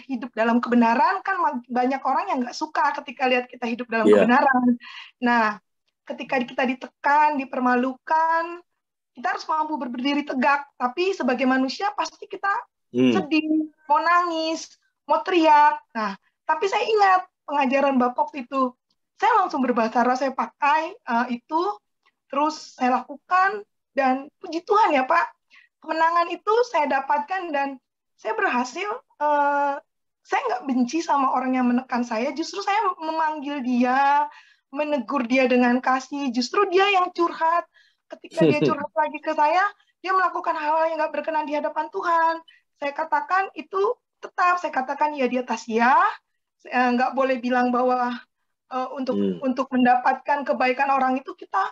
hidup dalam kebenaran, kan banyak orang yang nggak suka ketika lihat kita hidup dalam kebenaran. Nah, ketika kita ditekan, dipermalukan, kita harus mampu berdiri tegak. Tapi sebagai manusia pasti kita sedih, mau nangis, mau teriak. Nah, tapi saya ingat pengajaran Bapak waktu itu. Saya langsung berbahasa roh, saya pakai itu, terus saya lakukan, dan puji Tuhan ya Pak, kemenangan itu saya dapatkan dan saya berhasil. Saya nggak benci sama orang yang menekan saya, justru saya memanggil dia, menegur dia dengan kasih. Justru dia yang curhat. Ketika dia curhat lagi ke saya, dia melakukan hal-hal yang nggak berkenan di hadapan Tuhan. Saya katakan itu tetap, saya katakan ya di atas ya, nggak boleh bilang bahwa untuk mendapatkan kebaikan orang itu kita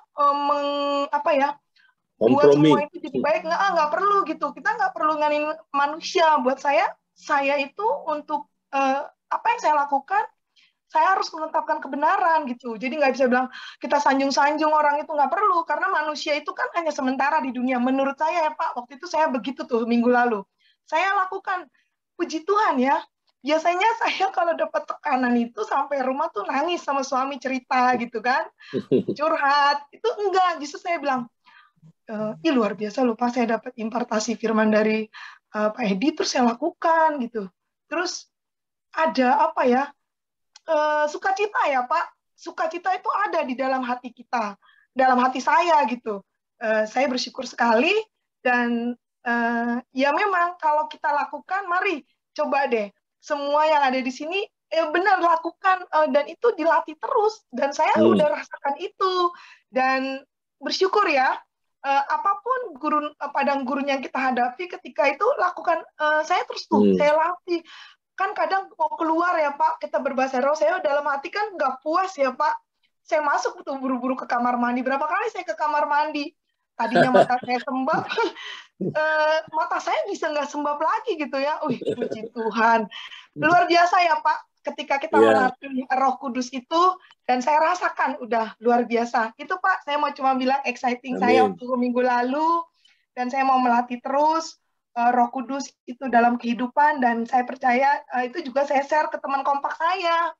buat semua itu jadi baik, nggak perlu gitu. Kita nggak perlu nganin manusia. Buat saya itu untuk apa yang saya lakukan, saya harus menetapkan kebenaran gitu. Jadi nggak bisa bilang kita sanjung-sanjung orang, itu nggak perlu, karena manusia itu kan hanya sementara di dunia. Menurut saya ya Pak, waktu itu saya begitu tuh minggu lalu. Saya lakukan, puji Tuhan ya. Biasanya saya kalau dapat tekanan itu sampai rumah tuh nangis sama suami, cerita gitu kan, curhat. Itu enggak, justru saya bilang, ih luar biasa loh Pak, saya dapat impartasi firman dari Pak Edi, terus saya lakukan gitu. Terus ada apa ya, sukacita ya Pak, sukacita itu ada di dalam hati kita, dalam hati saya gitu. Saya bersyukur sekali, dan ya memang kalau kita lakukan, mari coba deh, semua yang ada di sini benar lakukan, dan itu dilatih terus, dan saya udah rasakan itu, dan bersyukur ya. Apapun padang gurun yang kita hadapi ketika itu lakukan, saya terus tuh saya latih. Kan kadang mau keluar ya Pak, kita berbahasa roh, saya dalam hati kan nggak puas ya Pak. Saya masuk tuh buru-buru ke kamar mandi. Berapa kali saya ke kamar mandi? Tadinya mata saya sembab, mata saya bisa nggak sembab lagi gitu ya. Puji Tuhan. Luar biasa ya Pak, ketika kita melatih Roh Kudus itu, dan saya rasakan udah luar biasa. Itu Pak, saya mau cuma bilang exciting. Amin. Saya waktu minggu lalu, dan saya mau melatih terus Roh Kudus itu dalam kehidupan, dan saya percaya itu juga saya share ke teman kompak saya.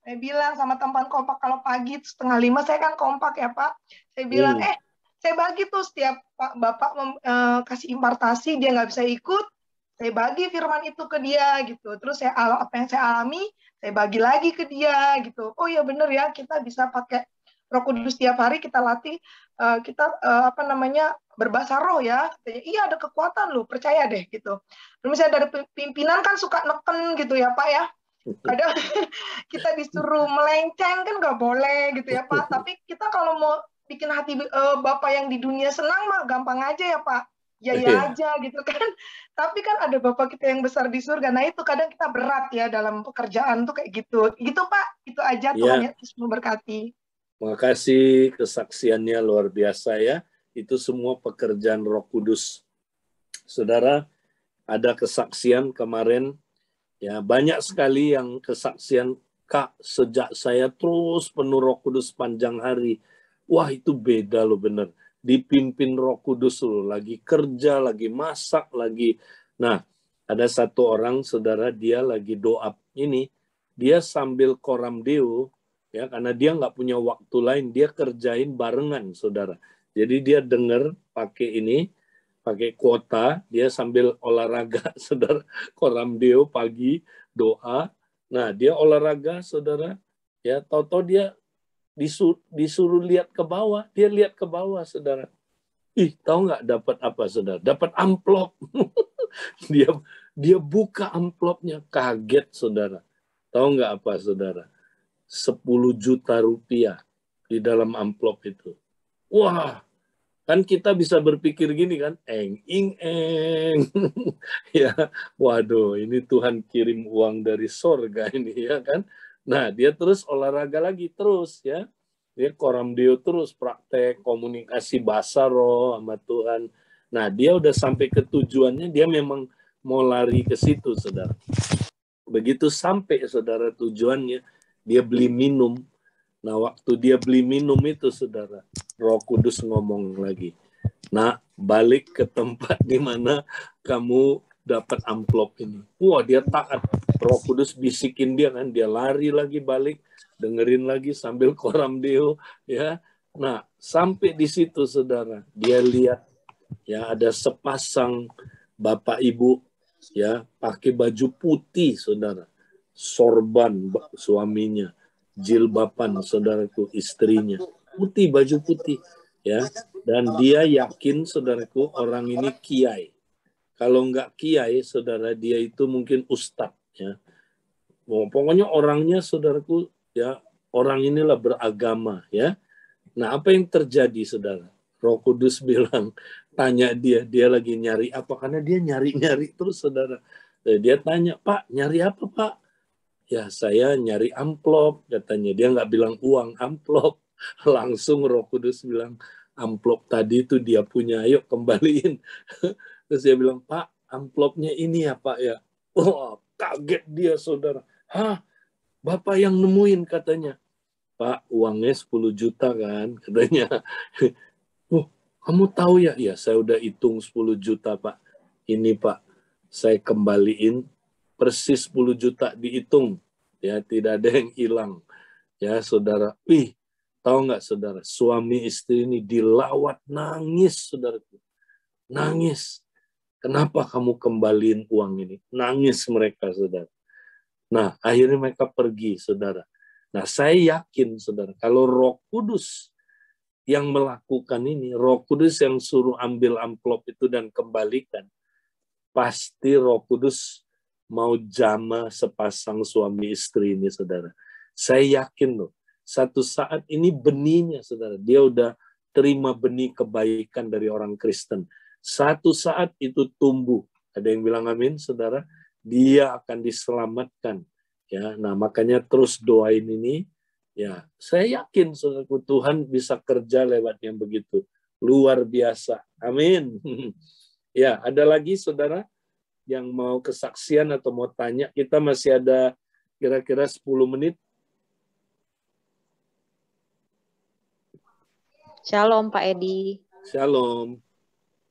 Saya bilang sama teman kompak, kalau pagi 4:30 saya kan kompak ya Pak. Saya bilang, saya bagi tuh setiap Bapak kasih impartasi, dia nggak bisa ikut, saya bagi firman itu ke dia gitu. Terus apa yang saya alami, saya bagi lagi ke dia gitu. Oh iya bener ya, kita bisa pakai Roh Kudus tiap hari, kita latih, kita berbahasa roh ya. Katanya, iya ada kekuatan loh, percaya deh gitu. Terus misalnya dari pimpinan kan suka neken gitu ya Pak ya. Kadang kita disuruh melenceng kan nggak boleh gitu ya Pak. Tapi kita kalau mau bikin hati Bapak yang di dunia senang mah gampang aja ya Pak. Ya aja gitu kan. Tapi kan ada Bapak kita yang besar di surga. Nah itu kadang kita berat ya dalam pekerjaan tuh kayak gitu. Gitu Pak, itu aja Tuhan Yesus memberkati. Makasih, kesaksiannya luar biasa ya. Itu semua pekerjaan Roh Kudus. Saudara, ada kesaksian kemarin, ya banyak sekali yang kesaksian, Kak, sejak saya terus penuh Roh Kudus panjang hari. Wah, itu beda loh bener. Dipimpin Roh Kudus loh, lagi kerja, lagi masak, lagi. Nah, ada satu orang, saudara, dia lagi doa ini, dia sambil koram deo, ya karena dia nggak punya waktu lain, dia kerjain barengan, saudara. Jadi dia dengar pakai kuota, dia sambil olahraga, saudara, koram deo pagi, doa. Nah, dia olahraga, saudara, ya tahu-tahu dia disuruh lihat ke bawah, dia lihat ke bawah, saudara. Tahu nggak dapat apa, saudara? Dapat amplop. dia buka amplopnya, kaget, saudara. Tahu nggak apa, saudara? 10 juta rupiah di dalam amplop itu. Wah, kan kita bisa berpikir gini kan, eng. Ya, waduh, ini Tuhan kirim uang dari sorga ini ya kan. Nah, dia terus olahraga lagi terus ya. Dia koram deo terus, praktek komunikasi bahasa roh sama Tuhan. Nah, dia udah sampai ke tujuannya, dia memang mau lari ke situ, saudara. Begitu sampai, saudara, tujuannya, dia beli minum. Nah, waktu dia beli minum itu, saudara, Roh Kudus ngomong lagi. Nah, balik ke tempat di mana kamu dapat amplop ini. Wah, dia taat. Roh Kudus bisikin dia kan, dia lari lagi balik, dengerin lagi sambil koram deo, ya. Nah, sampai di situ saudara, dia lihat ya ada sepasang bapak ibu ya pakai baju putih saudara, sorban suaminya, jilbaban saudaraku istrinya, putih, baju putih ya, dan dia yakin saudaraku orang ini kiai. Kalau enggak kiai saudara, dia itu mungkin ustadz ya. Pokoknya orangnya saudaraku ya, orang inilah beragama ya. Nah, apa yang terjadi saudara? Roh Kudus bilang, tanya dia lagi nyari apa? Karena dia nyari-nyari terus saudara. Dia tanya, Pak, nyari apa Pak? Ya, saya nyari amplop katanya. Dia nggak bilang uang, amplop. Langsung Roh Kudus bilang, amplop tadi itu dia punya, ayo kembaliin. Terus dia bilang, Pak, amplopnya ini ya Pak ya. Oh, kaget dia saudara. Hah, Bapak yang nemuin katanya. Pak, uangnya 10 juta kan, katanya. Oh, kamu tahu ya? Ya, saya udah hitung 10 juta, Pak. Ini, Pak, saya kembaliin persis 10 juta dihitung. Ya, tidak ada yang hilang. Ya, saudara. Wih, tahu nggak, saudara? Suami istri ini dilawat nangis, saudara. Nangis. Kenapa kamu kembaliin uang ini? Nangis mereka, saudara. Nah, akhirnya mereka pergi, saudara. Nah, saya yakin, saudara, kalau Roh Kudus yang melakukan ini, Roh Kudus yang suruh ambil amplop itu dan kembalikan, pasti Roh Kudus mau jama sepasang suami istri ini, saudara. Saya yakin loh, satu saat ini benihnya, saudara, dia udah terima benih kebaikan dari orang Kristen. Satu saat itu tumbuh. Ada yang bilang amin, saudara? Dia akan diselamatkan. Ya, nah makanya terus doain ini. Ya, saya yakin saudaraku Tuhan bisa kerja lewat yang begitu. Luar biasa. Amin. Ya, ada lagi saudara yang mau kesaksian atau mau tanya? Kita masih ada kira-kira 10 menit. Shalom Pak Edi. Shalom.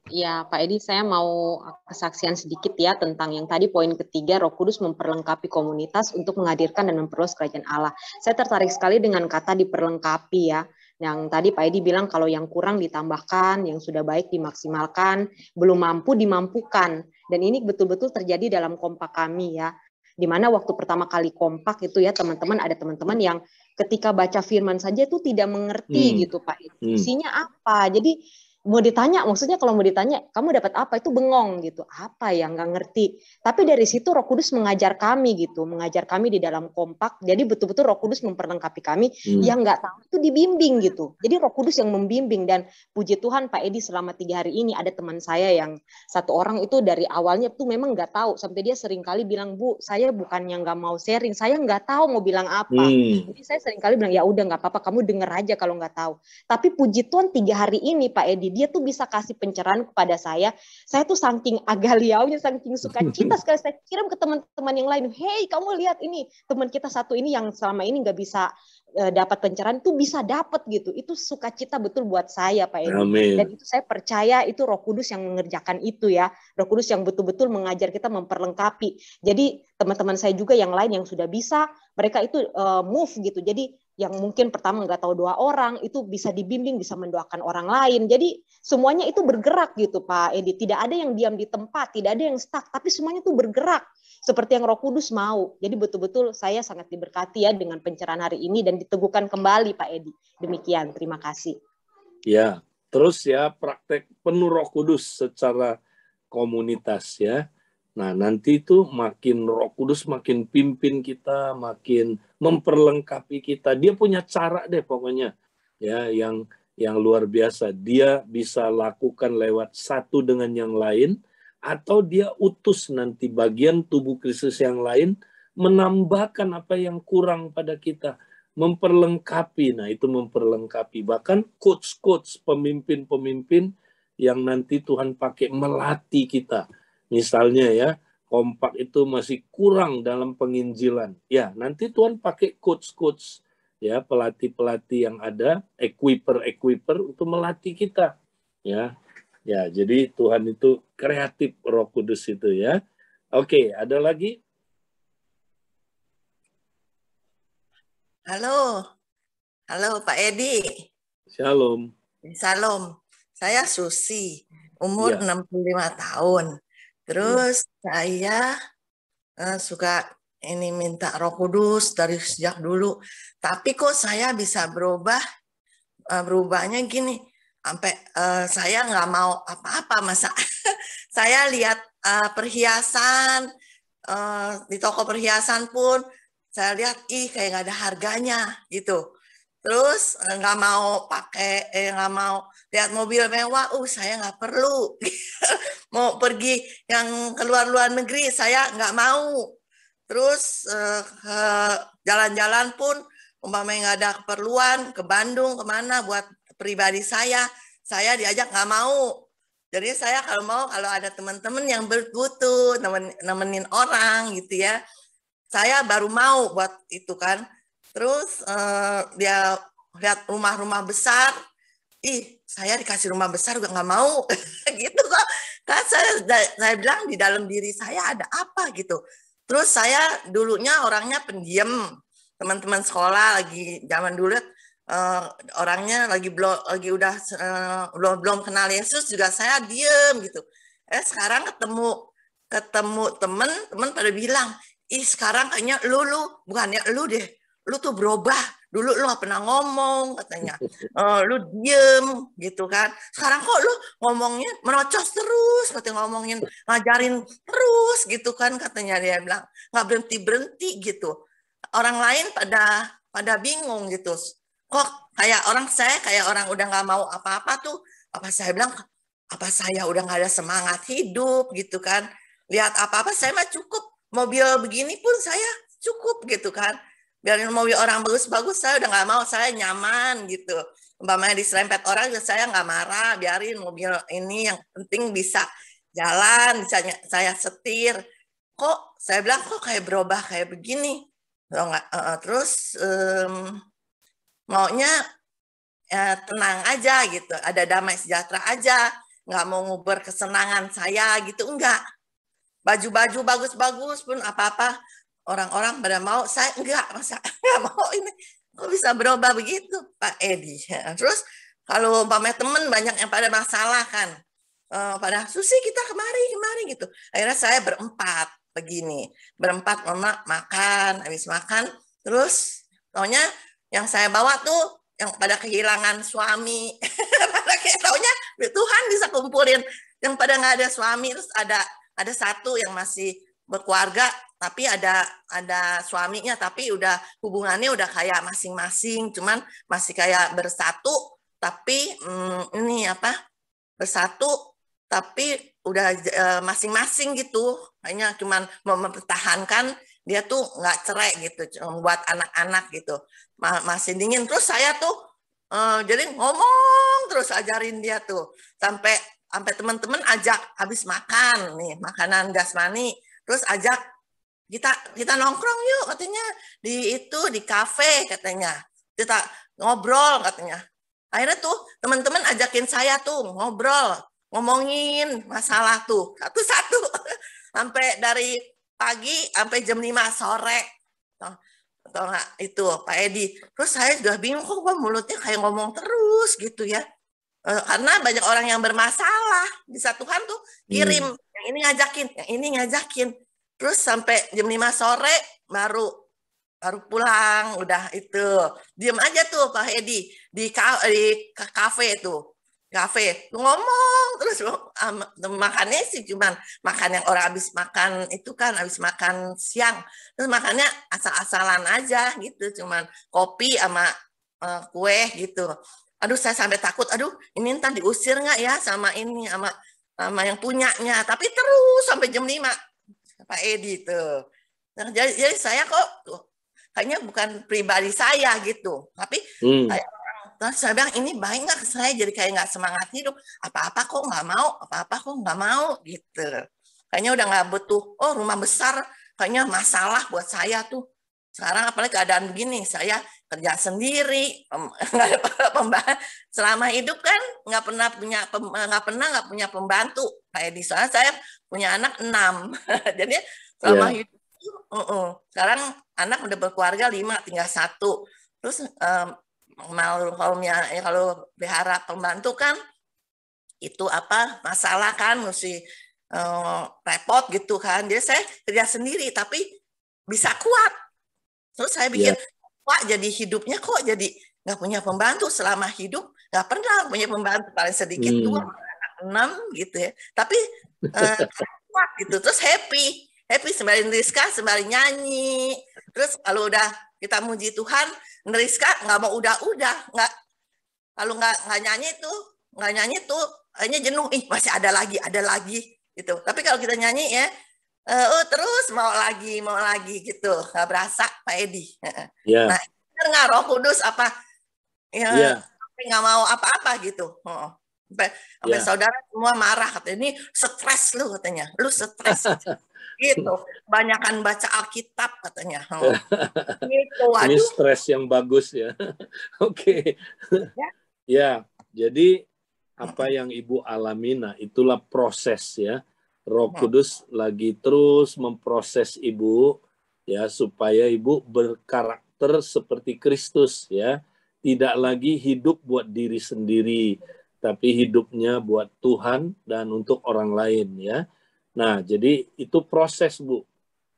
Ya, Pak Edi, saya mau kesaksian sedikit ya tentang yang tadi poin ketiga, Roh Kudus memperlengkapi komunitas untuk menghadirkan dan memperluas kerajaan Allah. Saya tertarik sekali dengan kata diperlengkapi ya. Yang tadi Pak Edi bilang kalau yang kurang ditambahkan, yang sudah baik dimaksimalkan, belum mampu dimampukan. Dan ini betul-betul terjadi dalam kompak kami ya. Di mana waktu pertama kali kompak itu ya teman-teman, ada teman-teman yang ketika baca firman saja itu tidak mengerti gitu Pak Edi. Isinya apa? Jadi mau ditanya, maksudnya kalau mau ditanya, kamu dapat apa? Itu bengong gitu. Apa ya, nggak ngerti. Tapi dari situ Roh Kudus mengajar kami gitu, mengajar kami di dalam kompak. Jadi betul-betul Roh Kudus memperlengkapi kami. Yang nggak tahu itu dibimbing gitu. Jadi Roh Kudus yang membimbing. Dan puji Tuhan Pak Edi selama 3 hari ini ada teman saya yang satu orang itu dari awalnya tuh memang nggak tahu. Sampai dia sering kali bilang, Bu, saya bukannya nggak mau sharing, saya nggak tahu mau bilang apa. Jadi saya sering kali bilang, ya udah nggak apa-apa, kamu denger aja kalau nggak tahu. Tapi puji Tuhan 3 hari ini Pak Edi, dia tuh bisa kasih pencerahan kepada saya tuh saking agaliaunya, saking sukacita sekali saya kirim ke teman-teman yang lain, hey kamu lihat ini teman kita satu ini yang selama ini nggak bisa dapat pencerahan tuh bisa dapat gitu. Itu sukacita betul buat saya Pak Edi. Amin. Dan itu saya percaya itu Roh Kudus yang mengerjakan itu ya, Roh Kudus yang betul-betul mengajar kita memperlengkapi. Jadi teman-teman saya juga yang lain yang sudah bisa, mereka itu move gitu. Jadi yang mungkin pertama nggak tahu doa orang, itu bisa dibimbing, bisa mendoakan orang lain. Jadi semuanya itu bergerak gitu Pak Edi. Tidak ada yang diam di tempat, tidak ada yang stuck, tapi semuanya itu bergerak. Seperti yang Roh Kudus mau. Jadi betul-betul saya sangat diberkati ya dengan pencerahan hari ini dan diteguhkan kembali Pak Edi. Demikian, terima kasih. Ya, terus ya praktek penuh Roh Kudus secara komunitas ya. Nah, nanti itu makin Roh Kudus makin pimpin kita, makin memperlengkapi kita. Dia punya cara deh pokoknya ya yang luar biasa. Dia bisa lakukan lewat satu dengan yang lain, atau dia utus nanti bagian tubuh Kristus yang lain menambahkan apa yang kurang pada kita, memperlengkapi. Nah, itu memperlengkapi. Bahkan coach-coach, pemimpin-pemimpin yang nanti Tuhan pakai melatih kita. Misalnya ya, kompak itu masih kurang dalam penginjilan. Ya, nanti Tuhan pakai coach-coach, ya, pelatih-pelatih yang ada, equiper untuk melatih kita. Ya, jadi Tuhan itu kreatif, Roh Kudus itu ya. Oke, ada lagi? Halo Pak Edi. Shalom. Salam. Saya Susi, umur 65 tahun. Terus saya suka ini minta Roh Kudus dari sejak dulu. Tapi kok saya bisa berubahnya gini. Sampai saya nggak mau apa-apa, masa saya lihat perhiasan di toko perhiasan pun saya lihat kayak nggak ada harganya gitu. Terus nggak mau pakai, nggak mau lihat mobil mewah, saya nggak perlu. Mau pergi yang keluar negeri saya nggak mau. Terus jalan-jalan pun umpamanya nggak ada keperluan ke Bandung kemana buat pribadi saya diajak nggak mau. Jadi saya kalau ada teman-teman yang berbutuh, nemenin orang gitu ya, saya baru mau buat itu kan. Terus dia lihat rumah-rumah besar, saya dikasih rumah besar juga nggak mau, gitu kok. Kan saya bilang di dalam diri saya ada apa gitu. Terus saya dulunya orangnya pendiam, teman-teman sekolah lagi zaman dulu orangnya lagi udah belum kenal Yesus juga saya diem gitu. Sekarang ketemu teman pada bilang, sekarang kayaknya lu bukannya lu deh, lu tuh berubah. Dulu lu gak pernah ngomong katanya, lu diem gitu kan. Sekarang kok lu ngomongnya merocos terus, katanya ngomongin ngajarin terus gitu kan, katanya dia bilang nggak berhenti gitu. Orang lain pada bingung gitu. Kok kayak orang udah nggak mau apa-apa tuh. Apa saya bilang, apa saya udah nggak ada semangat hidup gitu kan. Lihat apa-apa saya mah cukup. Mobil begini pun saya cukup gitu kan. Biarin mobil orang bagus-bagus saya udah nggak mau, saya nyaman gitu. Umpamanya diserempet orang saya nggak marah, biarin mobil ini yang penting bisa jalan, bisa saya setir. Kok saya bilang kok kayak berubah kayak begini. Terus maunya tenang aja gitu, ada damai sejahtera aja, nggak mau nguber kesenangan saya gitu, enggak. Baju-baju bagus-bagus pun apa-apa orang-orang pada mau, saya enggak, masa enggak mau ini. Kok bisa berubah begitu, Pak Edi? Terus kalau umpamanya teman banyak yang pada masalah kan, pada Susi kita kemari gitu. Akhirnya saya berempat begini, mama makan, habis makan, terus taunya yang saya bawa tuh yang pada kehilangan suami, taunya Tuhan bisa kumpulin yang pada nggak ada suami, terus ada satu yang masih berkeluarga tapi ada suaminya, tapi udah hubungannya udah kayak masing-masing, cuman masih kayak bersatu tapi bersatu tapi udah masing-masing gitu, hanya cuman mempertahankan dia tuh nggak cerai gitu, buat anak-anak gitu masih dingin. Terus saya tuh jadi ngomong terus ajarin dia tuh sampai teman-teman ajak habis makan nih makanan jasmani, terus ajak kita nongkrong yuk katanya di kafe katanya, kita ngobrol katanya. Akhirnya tuh teman-teman ajakin saya tuh ngomongin masalah tuh satu-satu sampai dari pagi sampai jam 5 sore. Atau enggak itu Pak Edi. Terus saya juga bingung kok mulutnya kayak ngomong terus gitu ya. Karena banyak orang yang bermasalah. Bisa Tuhan tuh kirim yang ini ngajakin, yang ini ngajakin. Terus sampai jam 5 sore baru pulang, udah itu. Diam aja tuh Pak Edi di kafe tuh. Kafe ngomong terus makannya sih cuman makan yang orang habis makan itu kan, habis makan siang, terus makannya asal-asalan aja gitu, cuman kopi sama kue gitu. Aduh saya sampai takut, aduh ini ntar diusir nggak ya sama ini sama yang punyanya, tapi terus sampai jam 5 Pak Edi tuh. Nah, jadi saya kok kayaknya bukan pribadi saya gitu, tapi saya bilang ini baik nggak, saya jadi kayak nggak semangat hidup, apa-apa kok nggak mau gitu. Kayaknya udah nggak butuh, rumah besar kayaknya masalah buat saya tuh. Sekarang apalagi keadaan begini, saya kerja sendiri, selama hidup kan nggak pernah punya pembantu. Kayak di sana saya punya anak 6, jadi selama hidup sekarang anak udah berkeluarga 5, tinggal 1. Terus kalau pelihara pembantu kan itu apa masalah kan mesti repot gitu kan. Jadi saya kerja sendiri tapi bisa kuat. Terus saya pikir, Pak jadi hidupnya kok jadi nggak punya pembantu selama hidup, nggak pernah punya pembantu, paling sedikit 2, 6 gitu ya. Tapi kuat gitu, terus happy sembari Rizka, sembari nyanyi. Terus kalau udah kita muji Tuhan, Rizka nggak mau udah nggak, kalau nggak nyanyi tuh hanya jenuh, masih ada lagi gitu. Tapi kalau kita nyanyi ya, terus mau lagi gitu, nggak berasa Pak Edi. Nah, nggak Roh Kudus apa? Nggak mau apa-apa gitu. Sampai saudara semua marah, katanya ini stres lu, katanya lu stres gitu, banyakan baca Alkitab katanya. Gitu, ini stres yang bagus ya. Oke. Ya, jadi apa yang Ibu alami, nah itulah proses ya. Roh Kudus lagi terus memproses Ibu ya supaya Ibu berkarakter seperti Kristus ya. Tidak lagi hidup buat diri sendiri, tapi hidupnya buat Tuhan dan untuk orang lain ya. Nah, jadi itu proses, Bu.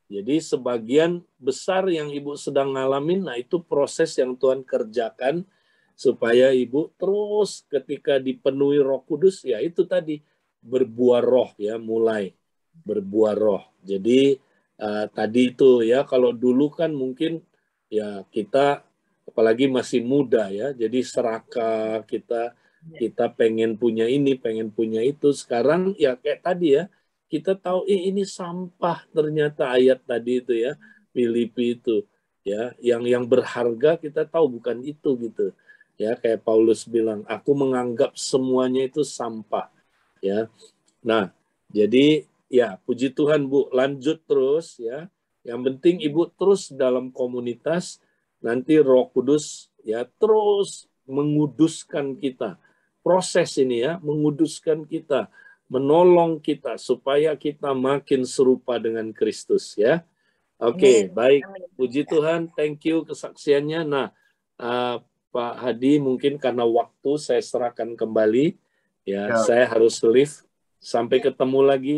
Jadi sebagian besar yang Ibu sedang ngalamin, nah itu proses yang Tuhan kerjakan supaya Ibu terus ketika dipenuhi Roh Kudus, ya itu tadi, berbuah roh ya, mulai berbuah roh. Jadi tadi itu ya, kalau dulu kan mungkin ya kita apalagi masih muda ya, jadi serakah, kita pengen punya ini, pengen punya itu. Sekarang ya kayak tadi ya, kita tahu ini sampah, ternyata ayat tadi itu ya, Filipi itu ya, yang berharga kita tahu bukan itu gitu. Ya, kayak Paulus bilang, aku menganggap semuanya itu sampah. Ya. Nah, jadi ya puji Tuhan, Bu, lanjut terus ya. Yang penting Ibu terus dalam komunitas, nanti Roh Kudus ya terus menguduskan kita. Proses ini ya, menguduskan kita, menolong kita supaya kita makin serupa dengan Kristus ya. Oke, baik. Puji Tuhan, thank you kesaksiannya. Nah, Pak Hadi, mungkin karena waktu saya serahkan kembali. Ya, saya harus live. Sampai ketemu lagi